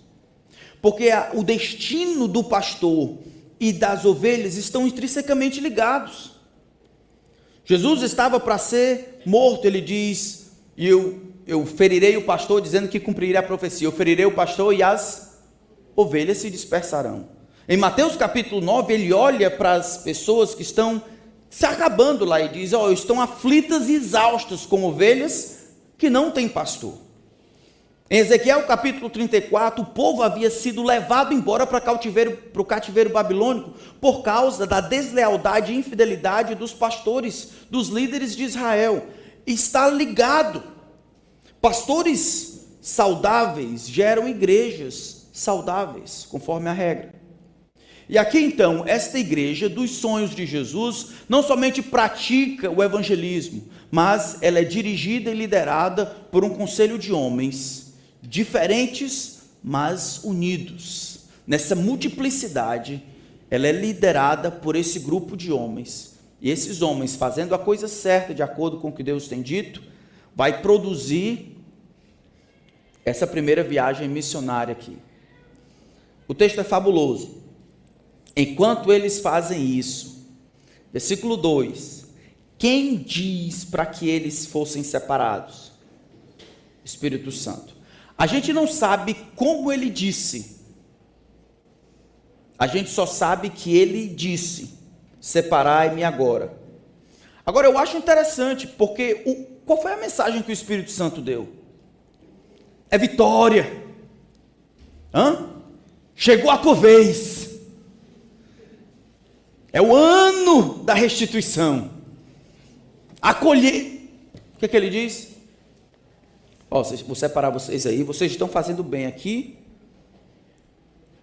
Porque o destino do pastor e das ovelhas estão intrinsecamente ligados. Jesus estava para ser morto, ele diz, e eu ferirei o pastor, dizendo que cumprirei a profecia, eu ferirei o pastor e as ovelhas se dispersarão. Em Mateus capítulo 9, ele olha para as pessoas que estão se acabando lá e diz, estão aflitas e exaustas como ovelhas que não têm pastor. Em Ezequiel capítulo 34, o povo havia sido levado embora para o cativeiro babilônico por causa da deslealdade e infidelidade dos pastores, dos líderes de Israel. Está ligado. Pastores saudáveis geram igrejas saudáveis, conforme a regra. E aqui então, esta igreja dos sonhos de Jesus não somente pratica o evangelismo, mas ela é dirigida e liderada por um conselho de homens diferentes, mas unidos. Nessa multiplicidade, ela é liderada por esse grupo de homens. E esses homens, fazendo a coisa certa, de acordo com o que Deus tem dito, vai produzir essa primeira viagem missionária aqui. O texto é fabuloso. Enquanto eles fazem isso, versículo 2, quem diz para que eles fossem separados? Espírito Santo. A gente não sabe como ele disse, a gente só sabe que ele disse, separai-me agora. Agora eu acho interessante, porque qual foi a mensagem que o Espírito Santo deu? É vitória. Chegou a tua vez. É o ano da restituição. Acolher. O que é que ele diz? Vou separar vocês aí. Vocês estão fazendo bem aqui.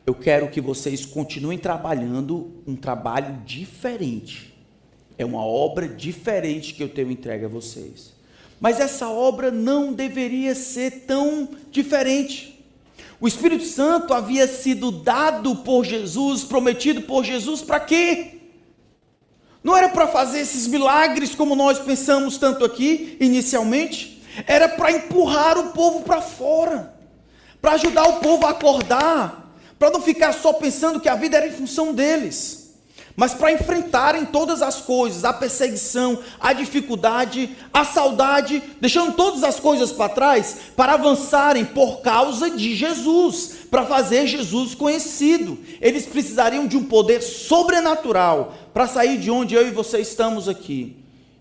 Eu quero que vocês continuem trabalhando um trabalho diferente. É uma obra diferente que eu tenho entregue a vocês. Mas essa obra não deveria ser tão diferente. O Espírito Santo havia sido dado por Jesus, prometido por Jesus, para quê? Não era para fazer esses milagres como nós pensamos tanto aqui, inicialmente. Era para empurrar o povo para fora, para ajudar o povo a acordar, para não ficar só pensando que a vida era em função deles, mas para enfrentarem todas as coisas, a perseguição, a dificuldade, a saudade, deixando todas as coisas para trás, para avançarem por causa de Jesus, para fazer Jesus conhecido. Eles precisariam de um poder sobrenatural para sair de onde eu e você estamos aqui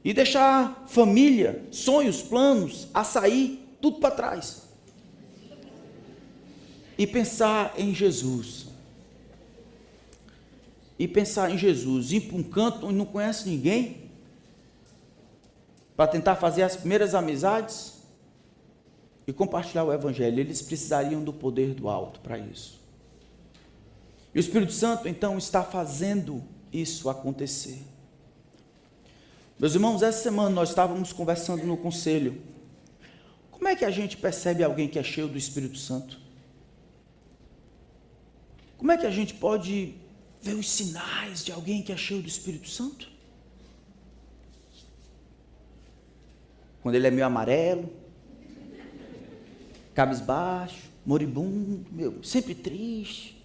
e deixar família, sonhos, planos, açaí, tudo para trás e pensar em Jesus. Ir para um canto onde não conhece ninguém, para tentar fazer as primeiras amizades e compartilhar o Evangelho. Eles precisariam do poder do alto para isso. E o Espírito Santo, então, está fazendo isso acontecer. Meus irmãos, essa semana nós estávamos conversando no conselho. Como é que a gente percebe alguém que é cheio do Espírito Santo? Como é que a gente pode ver os sinais de alguém que é cheio do Espírito Santo? Quando ele é meio amarelo, cabisbaixo, moribundo, sempre triste,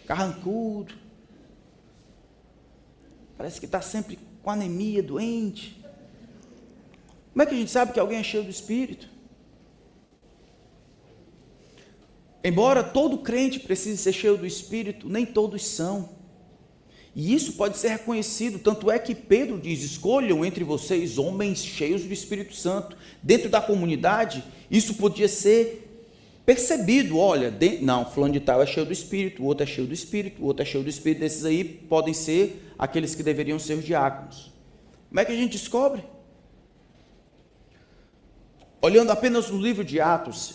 carrancudo, parece que está sempre com anemia, doente. Como é que a gente sabe que alguém é cheio do Espírito? Embora todo crente precise ser cheio do Espírito, nem todos são. E isso pode ser reconhecido, tanto é que Pedro diz: escolham entre vocês homens cheios do Espírito Santo. Dentro da comunidade, isso podia ser percebido. Olha, não, fulano de tal é cheio do Espírito, o outro é cheio do Espírito, o outro é cheio do Espírito. Esses aí podem ser aqueles que deveriam ser os diáconos. Como é que a gente descobre? Olhando apenas no livro de Atos,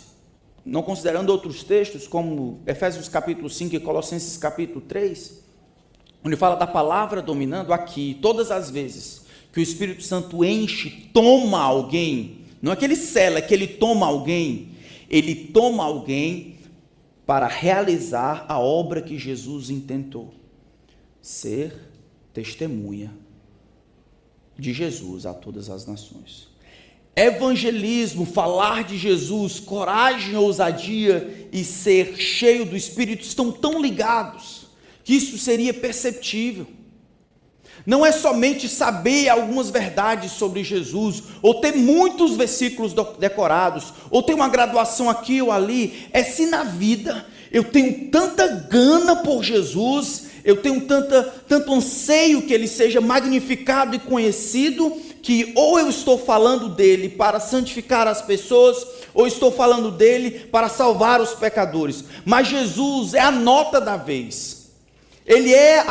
não considerando outros textos, como Efésios capítulo 5 e Colossenses capítulo 3, onde fala da palavra dominando, aqui, todas as vezes que o Espírito Santo enche, toma alguém, não é que ele sela, é que ele toma alguém para realizar a obra que Jesus intentou, ser testemunha de Jesus a todas as nações. Evangelismo, falar de Jesus, coragem, ousadia e ser cheio do Espírito estão tão ligados que isso seria perceptível. Não é somente saber algumas verdades sobre Jesus, ou ter muitos versículos decorados, ou ter uma graduação aqui ou ali. É se na vida eu tenho tanta gana por Jesus, eu tenho tanto anseio que ele seja magnificado e conhecido, que ou eu estou falando dele para santificar as pessoas, ou estou falando dele para salvar os pecadores. Mas Jesus é a nota da vez. Ele é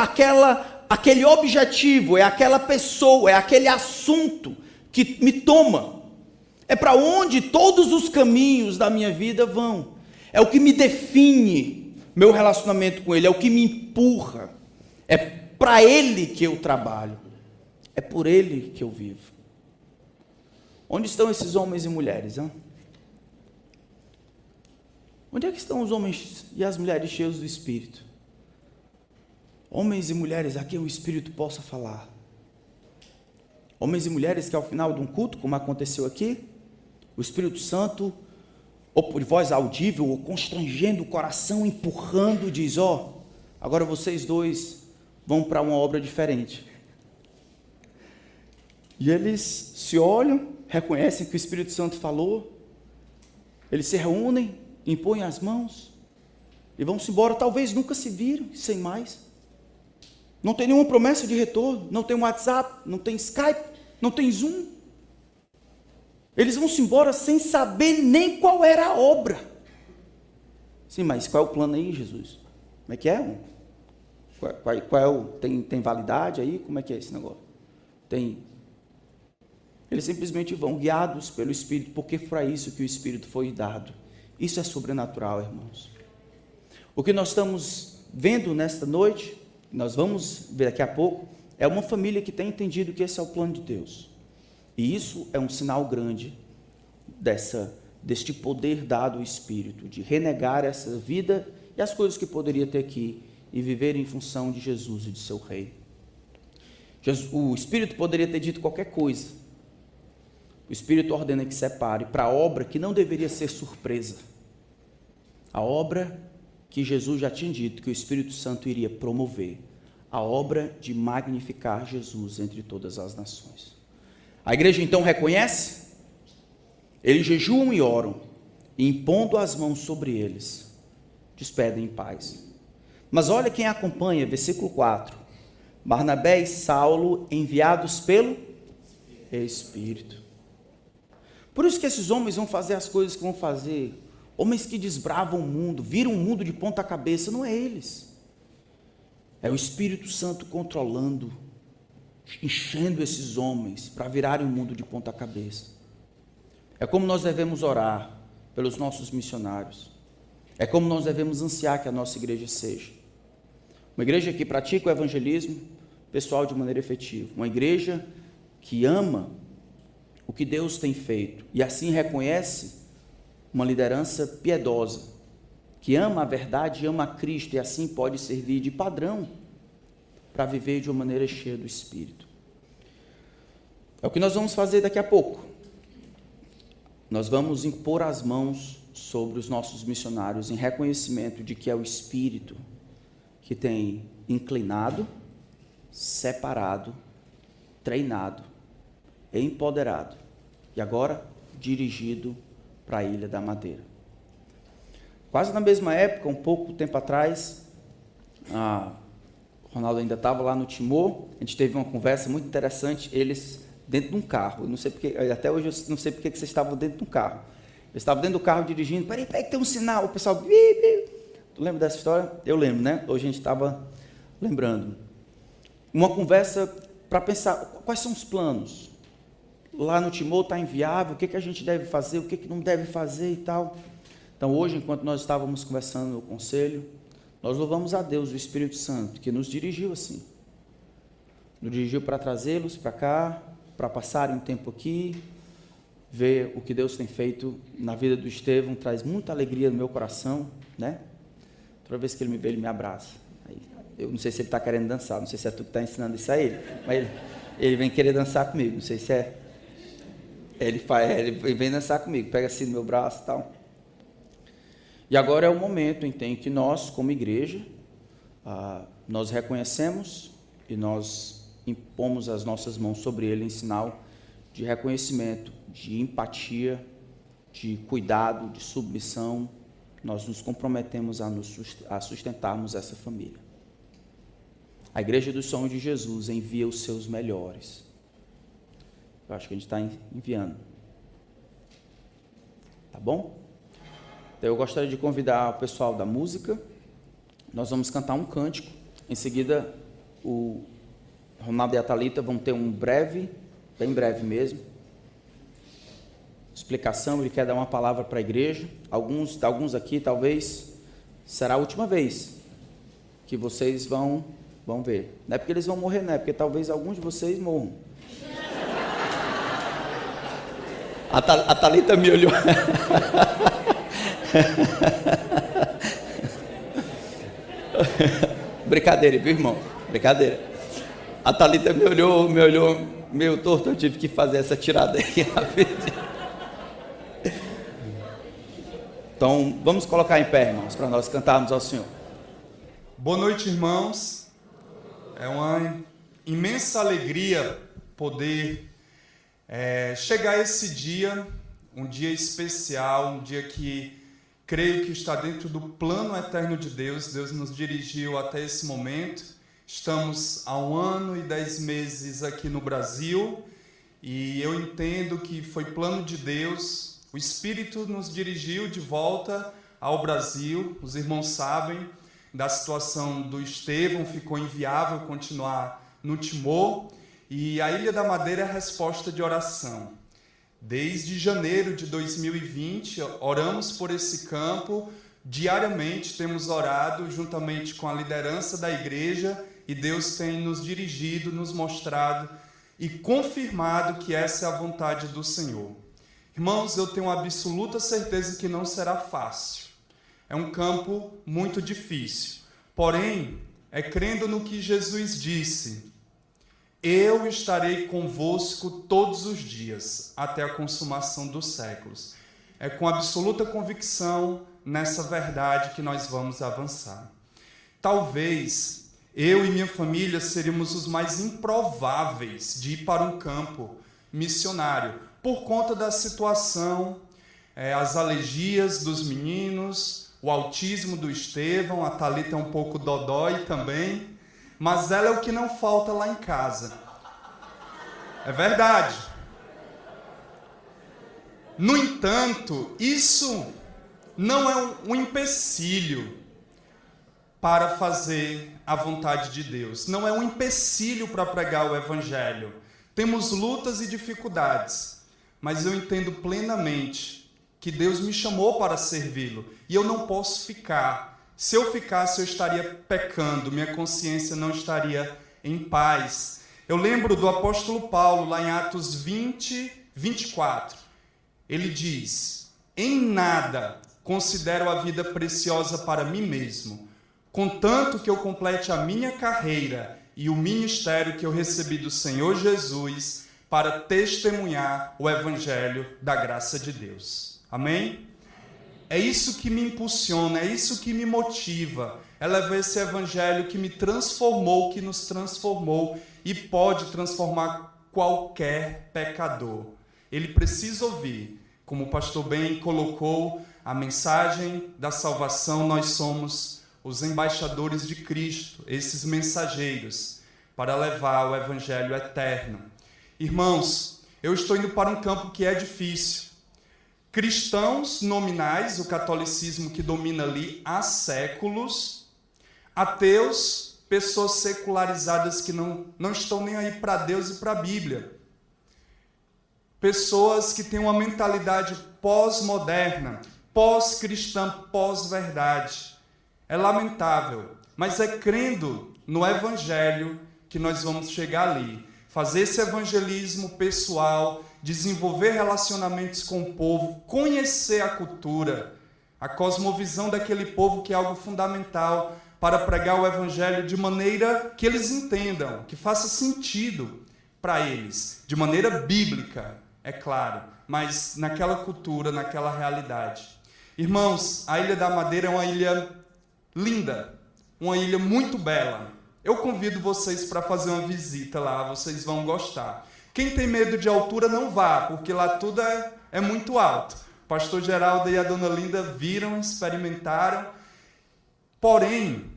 aquele objetivo, é aquela pessoa, é aquele assunto que me toma. É para onde todos os caminhos da minha vida vão. É o que me define meu relacionamento com ele, é o que me empurra. É para ele que eu trabalho. É por ele que eu vivo. Onde estão esses homens e mulheres? Hein? Onde é que estão os homens e as mulheres cheios do Espírito? Homens e mulheres a quem o Espírito possa falar. Homens e mulheres que ao final de um culto, como aconteceu aqui, o Espírito Santo, ou por voz audível, ou constrangendo o coração, empurrando, diz: ó, agora vocês dois vão para uma obra diferente. E eles se olham, reconhecem que o Espírito Santo falou, eles se reúnem, impõem as mãos, e vão-se embora, talvez nunca se viram, sem mais. Não tem nenhuma promessa de retorno, não tem WhatsApp, não tem Skype, não tem Zoom. Eles vão-se embora sem saber nem qual era a obra. Sim, mas qual é o plano aí, Jesus? Como é que é? Qual é o... Tem validade aí? Como é que é esse negócio? Tem. Eles simplesmente vão guiados pelo Espírito, porque foi isso que o Espírito foi dado. Isso é sobrenatural, irmãos. O que nós estamos vendo nesta noite, nós vamos ver daqui a pouco, é uma família que tem entendido que esse é o plano de Deus. E isso é um sinal grande deste poder dado ao Espírito, de renegar essa vida e as coisas que poderia ter aqui e viver em função de Jesus e de seu reino. O Espírito poderia ter dito qualquer coisa. O Espírito ordena que separe para a obra que não deveria ser surpresa. A obra que Jesus já tinha dito que o Espírito Santo iria promover, a obra de magnificar Jesus entre todas as nações. A igreja então reconhece, eles jejuam e oram, e impondo as mãos sobre eles, despedem em paz. Mas olha quem acompanha, versículo 4. Barnabé e Saulo, enviados pelo Espírito. Por isso que esses homens vão fazer as coisas que vão fazer. Homens que desbravam o mundo, viram o mundo de ponta cabeça, não é eles. É o Espírito Santo controlando, enchendo esses homens para virarem o mundo de ponta cabeça. É como nós devemos orar pelos nossos missionários. É como nós devemos ansiar que a nossa igreja seja. Uma igreja que pratica o evangelismo pessoal de maneira efetiva. Uma igreja que ama o que Deus tem feito e assim reconhece uma liderança piedosa, que ama a verdade e ama a Cristo e assim pode servir de padrão para viver de uma maneira cheia do Espírito. É o que nós vamos fazer daqui a pouco. Nós vamos impor as mãos sobre os nossos missionários em reconhecimento de que é o Espírito que tem inclinado, separado, treinado, empoderado e agora dirigido para a Ilha da Madeira. Quase na mesma época, um pouco tempo atrás, o Ronaldo ainda estava lá no Timor, a gente teve uma conversa muito interessante, eles dentro de um carro, eu não sei porque, até hoje eu não sei porque que vocês estavam dentro de um carro. Eu estava dentro do carro dirigindo, peraí que tem um sinal, o pessoal, tu lembra dessa história? Eu lembro, né? Hoje a gente estava lembrando. Uma conversa para pensar, quais são os planos? Lá no Timor está inviável, o que a gente deve fazer, o que não deve fazer e tal. Então hoje, enquanto nós estávamos conversando no conselho, nós louvamos a Deus, o Espírito Santo, que nos dirigiu assim. Nos dirigiu para trazê-los para cá, para passarem um tempo aqui, ver o que Deus tem feito na vida do Estevão, traz muita alegria no meu coração, né? Toda vez que ele me vê, ele me abraça. Aí, eu não sei se ele está querendo dançar, não sei se é tu que está ensinando isso a ele, mas ele vem querer dançar comigo, não sei se é. Ele vem dançar comigo, pega assim no meu braço e tal. E agora é o momento em que nós, como igreja, nós reconhecemos e nós impomos as nossas mãos sobre ele em sinal de reconhecimento, de empatia, de cuidado, de submissão. Nós nos comprometemos a sustentarmos essa família. A Igreja dos Sonhos de Jesus envia os seus melhores. Eu acho que a gente está enviando. Tá bom? Então eu gostaria de convidar o pessoal da música. Nós vamos cantar um cântico. Em seguida, o Ronaldo e a Thalita vão ter um breve, bem breve mesmo, explicação. Ele quer dar uma palavra para a igreja. Alguns aqui, talvez, será a última vez que vocês vão ver. Não é porque eles vão morrer, não é porque talvez alguns de vocês morram. A Thalita me olhou. Brincadeira, viu, irmão? Brincadeira. A Thalita me olhou meio torto, eu tive que fazer essa tirada aí rapidinho. Então, vamos colocar em pé, irmãos, para nós cantarmos ao Senhor. Boa noite, irmãos. É uma imensa alegria poder chegar esse dia, um dia especial, um dia que creio que está dentro do plano eterno de Deus. Deus nos dirigiu até esse momento. Estamos há 1 ano e 10 meses aqui no Brasil e eu entendo que foi plano de Deus. O Espírito nos dirigiu de volta ao Brasil. Os irmãos sabem da situação do Estevão, ficou inviável continuar no Timor. E a Ilha da Madeira é a resposta de oração. Desde janeiro de 2020, oramos por esse campo. Diariamente temos orado juntamente com a liderança da igreja e Deus tem nos dirigido, nos mostrado e confirmado que essa é a vontade do Senhor. Irmãos, eu tenho absoluta certeza que não será fácil. É um campo muito difícil. Porém, é crendo no que Jesus disse: eu estarei convosco todos os dias, até a consumação dos séculos. É com absoluta convicção nessa verdade que nós vamos avançar. Talvez eu e minha família seríamos os mais improváveis de ir para um campo missionário, por conta da situação, as alergias dos meninos, o autismo do Estevão, a Thalita é um pouco dodói também, mas ela é o que não falta lá em casa. É verdade. No entanto, isso não é um empecilho para fazer a vontade de Deus. Não é um empecilho para pregar o Evangelho. Temos lutas e dificuldades, mas eu entendo plenamente que Deus me chamou para servi-lo. E eu não posso ficar. Se eu ficasse, eu estaria pecando, minha consciência não estaria em paz. Eu lembro do apóstolo Paulo, lá em Atos 20, 24. Ele diz: em nada considero a vida preciosa para mim mesmo, contanto que eu complete a minha carreira e o ministério que eu recebi do Senhor Jesus para testemunhar o evangelho da graça de Deus. Amém? É isso que me impulsiona, é isso que me motiva. É levar esse evangelho que me transformou, que nos transformou e pode transformar qualquer pecador. Ele precisa ouvir. Como o pastor Ben colocou, a mensagem da salvação, nós somos os embaixadores de Cristo, esses mensageiros, para levar o evangelho eterno. Irmãos, eu estou indo para um campo que é difícil. Cristãos nominais, o catolicismo que domina ali há séculos, ateus, pessoas secularizadas que não estão nem aí para Deus e para a Bíblia. Pessoas que têm uma mentalidade pós-moderna, pós-cristã, pós-verdade. É lamentável, mas é crendo no Evangelho que nós vamos chegar ali. Fazer esse evangelismo pessoal, desenvolver relacionamentos com o povo, conhecer a cultura, a cosmovisão daquele povo, que é algo fundamental para pregar o Evangelho de maneira que eles entendam, que faça sentido para eles, de maneira bíblica, é claro, mas naquela cultura, naquela realidade. Irmãos, a Ilha da Madeira é uma ilha linda, uma ilha muito bela. Eu convido vocês para fazer uma visita lá, vocês vão gostar. Quem tem medo de altura não vá, porque lá tudo é muito alto. O pastor Geraldo e a dona Linda viram, experimentaram. Porém,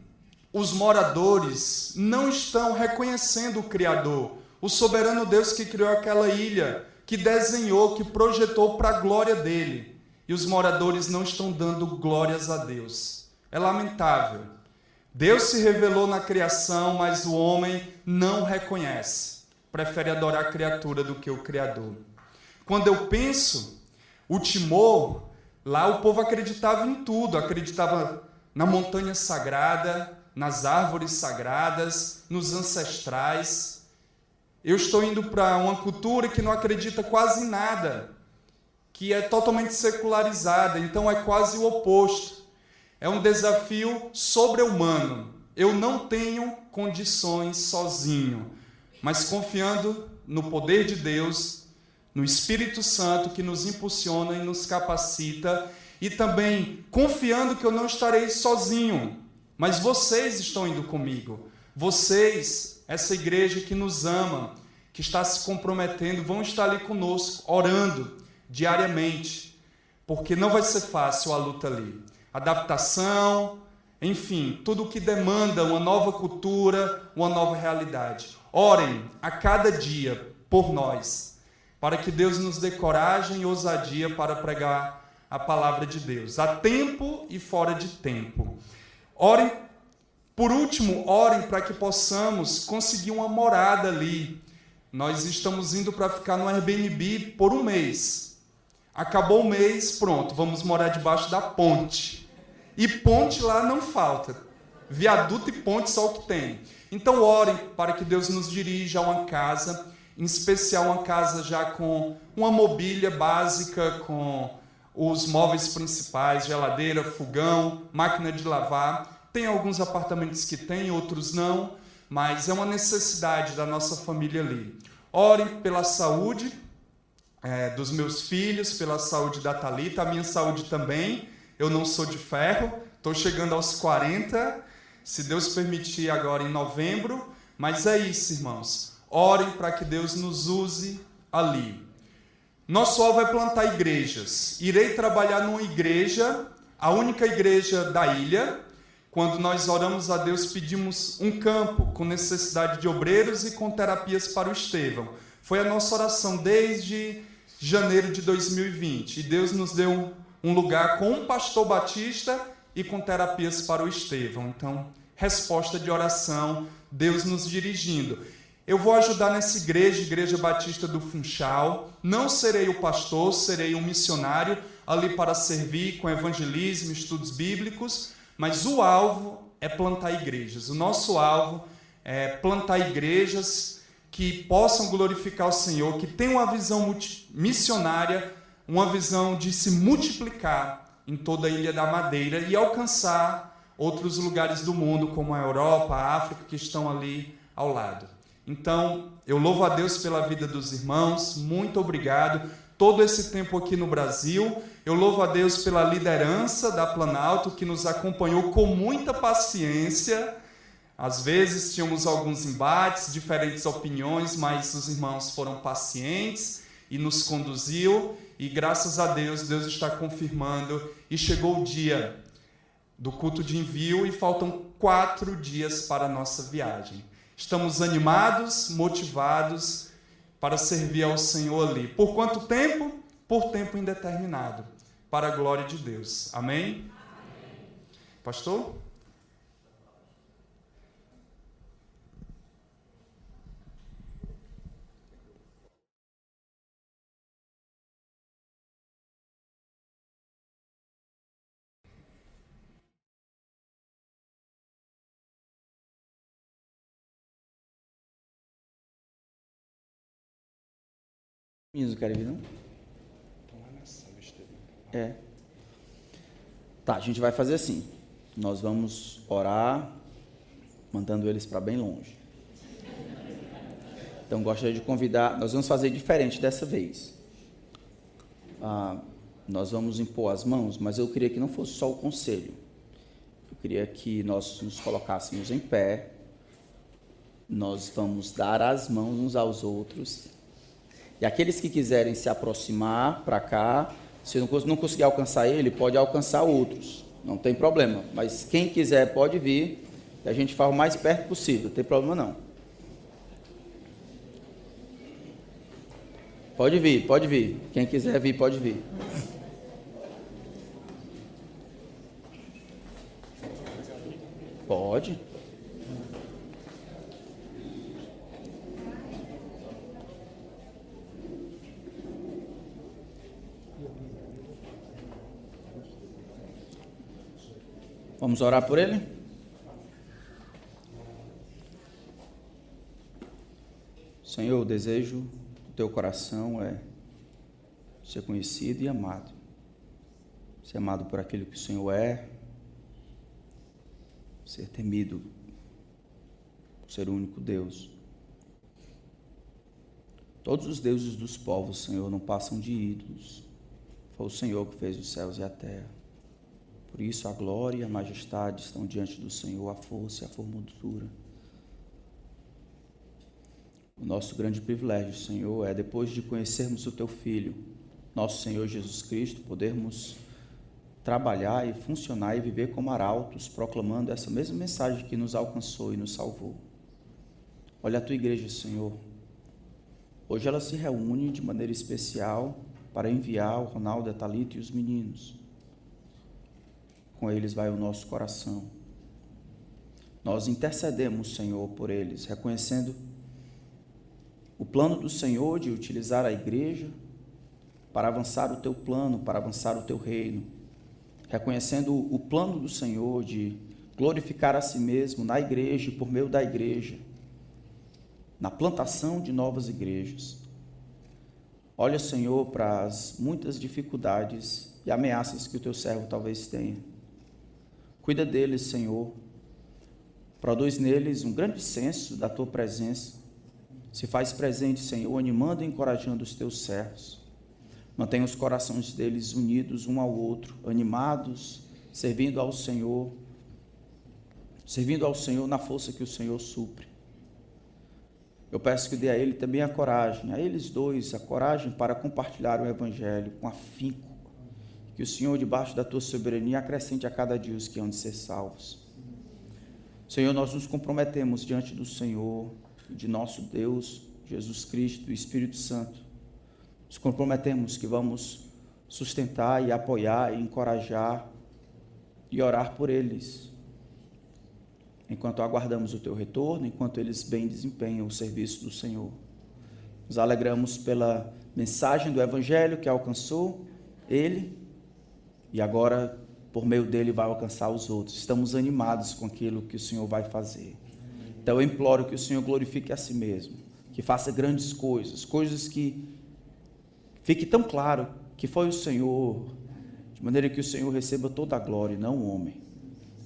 os moradores não estão reconhecendo o Criador, o soberano Deus que criou aquela ilha, que desenhou, que projetou para a glória dele. E os moradores não estão dando glórias a Deus. É lamentável. Deus se revelou na criação, mas o homem não reconhece. Prefere adorar a criatura do que o Criador. Quando eu penso, o Timor, lá o povo acreditava em tudo. Acreditava na montanha sagrada, nas árvores sagradas, nos ancestrais. Eu estou indo para uma cultura que não acredita quase em nada, que é totalmente secularizada, então é quase o oposto. É um desafio sobre-humano. Eu não tenho condições sozinho, mas confiando no poder de Deus, no Espírito Santo que nos impulsiona e nos capacita, e também confiando que eu não estarei sozinho, mas vocês estão indo comigo. Vocês, essa igreja que nos ama, que está se comprometendo, vão estar ali conosco, orando diariamente, porque não vai ser fácil a luta ali. Adaptação, enfim, tudo o que demanda uma nova cultura, uma nova realidade. Orem a cada dia por nós, para que Deus nos dê coragem e ousadia para pregar a palavra de Deus, a tempo e fora de tempo. Orem, por último, orem para que possamos conseguir uma morada ali. Nós estamos indo para ficar no Airbnb por um mês. Acabou o mês, pronto, vamos morar debaixo da ponte. E ponte lá não falta. Viaduto e ponte só o que tem. Então orem para que Deus nos dirija a uma casa, em especial uma casa já com uma mobília básica, com os móveis principais, geladeira, fogão, máquina de lavar. Tem alguns apartamentos que tem, outros não, mas é uma necessidade da nossa família ali. Orem pela saúde dos meus filhos, pela saúde da Thalita, a minha saúde também. Eu não sou de ferro, estou chegando aos 40, se Deus permitir, agora em novembro. Mas é isso, irmãos. Orem para que Deus nos use ali. Nosso alvo é plantar igrejas. Irei trabalhar numa igreja, a única igreja da ilha. Quando nós oramos a Deus, pedimos um campo com necessidade de obreiros e com terapias para o Estevão. Foi a nossa oração desde janeiro de 2020. E Deus nos deu um lugar com um pastor batista e com terapias para o Estevão. Então, resposta de oração, Deus nos dirigindo. Eu vou ajudar nessa igreja, Igreja Batista do Funchal. Não serei o pastor, serei um missionário ali para servir com evangelismo, estudos bíblicos, mas o alvo é plantar igrejas. O nosso alvo é plantar igrejas que possam glorificar o Senhor, que tenham uma visão missionária, uma visão de se multiplicar em toda a Ilha da Madeira e alcançar outros lugares do mundo, como a Europa, a África, que estão ali ao lado. Então, eu louvo a Deus pela vida dos irmãos, muito obrigado. Todo esse tempo aqui no Brasil, eu louvo a Deus pela liderança da Planalto, que nos acompanhou com muita paciência. Às vezes tínhamos alguns embates, diferentes opiniões, mas os irmãos foram pacientes e nos conduziu. E graças a Deus, Deus está confirmando. E chegou o dia do culto de envio e faltam 4 dias para a nossa viagem. Estamos animados, motivados para servir ao Senhor ali. Por quanto tempo? Por tempo indeterminado, para a glória de Deus. Amém? Amém. Pastor? Não querem vir, não? É. Tá, a gente vai fazer assim. Nós vamos orar, mandando eles para bem longe. Então, gostaria de convidar... Nós vamos fazer diferente dessa vez. Nós vamos impor as mãos, mas eu queria que não fosse só o conselho. Eu queria que nós nos colocássemos em pé. Nós vamos dar as mãos uns aos outros. E aqueles que quiserem se aproximar para cá, se não conseguir alcançar ele, pode alcançar outros. Não tem problema. Mas quem quiser pode vir, e a gente faz o mais perto possível. Não tem problema não. Pode vir, pode vir. Quem quiser vir, pode vir. Pode. Vamos orar por ele? Senhor, o desejo do teu coração é ser conhecido e amado. Ser amado por aquilo que o Senhor é. Ser temido por ser o único Deus. Todos os deuses dos povos, Senhor, não passam de ídolos. Foi o Senhor que fez os céus e a terra. Por isso a glória e a majestade estão diante do Senhor, a força e a formosura. O nosso grande privilégio, Senhor, é depois de conhecermos o Teu Filho, nosso Senhor Jesus Cristo, podermos trabalhar e funcionar e viver como arautos, proclamando essa mesma mensagem que nos alcançou e nos salvou. Olha a Tua igreja, Senhor. Hoje ela se reúne de maneira especial para enviar o Ronaldo, a Thalita e os meninos. Com eles vai o nosso coração. Nós intercedemos, Senhor, por eles, reconhecendo o plano do Senhor de utilizar a igreja para avançar o Teu plano, para avançar o Teu reino. Reconhecendo o plano do Senhor de glorificar a si mesmo na igreja e por meio da igreja, na plantação de novas igrejas. Olha, Senhor, para as muitas dificuldades e ameaças que o Teu servo talvez tenha. Cuida deles, Senhor. Produz neles um grande senso da Tua presença. Se faz presente, Senhor, animando e encorajando os Teus servos. Mantenha os corações deles unidos um ao outro, animados, servindo ao Senhor. servindo ao Senhor na força que o Senhor supre. Eu peço que dê a ele também a coragem, a eles dois, a coragem para compartilhar o Evangelho com afinco. Que o Senhor, debaixo da tua soberania, acrescente a cada dia os que hão de ser salvos. Senhor, nós nos comprometemos diante do Senhor, de nosso Deus, Jesus Cristo e Espírito Santo. Nos comprometemos que vamos sustentar e apoiar e encorajar e orar por eles, enquanto aguardamos o teu retorno, enquanto eles bem desempenham o serviço do Senhor. Nos alegramos pela mensagem do Evangelho que alcançou ele e agora, por meio dele, vai alcançar os outros. Estamos animados com aquilo que o Senhor vai fazer. Então eu imploro que o Senhor glorifique a si mesmo, que faça grandes coisas, coisas que fique tão claro que foi o Senhor, de maneira que o Senhor receba toda a glória, não o homem.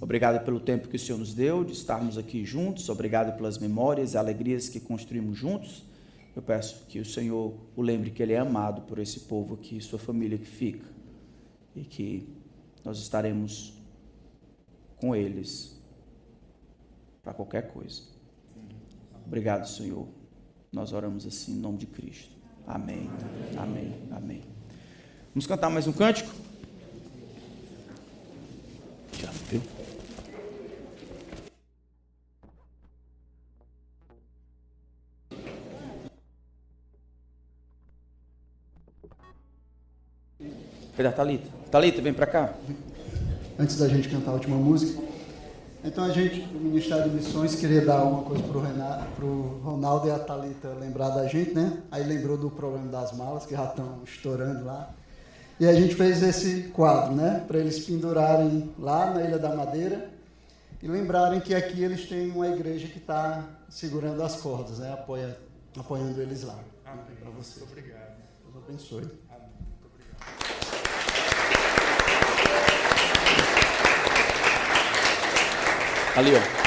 Obrigado pelo tempo que o Senhor nos deu, de estarmos aqui juntos, obrigado pelas memórias e alegrias que construímos juntos. Eu peço que o Senhor o lembre que Ele é amado por esse povo aqui, sua família que fica, e que nós estaremos com eles para qualquer coisa. Obrigado, Senhor. Nós oramos assim em nome de Cristo. Amém, amém, amém. Vamos cantar mais um cântico? Já viu? Cadê a Thalita? Thalita, vem para cá. Antes da gente cantar a última música, então a gente, o Ministério de Missões, queria dar uma coisa para o Ronaldo e a Thalita lembrar da gente, né? Aí lembrou do problema das malas, que já estão estourando lá. E a gente fez esse quadro, né? Para eles pendurarem lá na Ilha da Madeira e lembrarem que aqui eles têm uma igreja que está segurando as cordas, né? Apoiando eles lá. Amém. Para vocês. Muito obrigado. Deus abençoe. Amém. Muito obrigado. Ali, ó.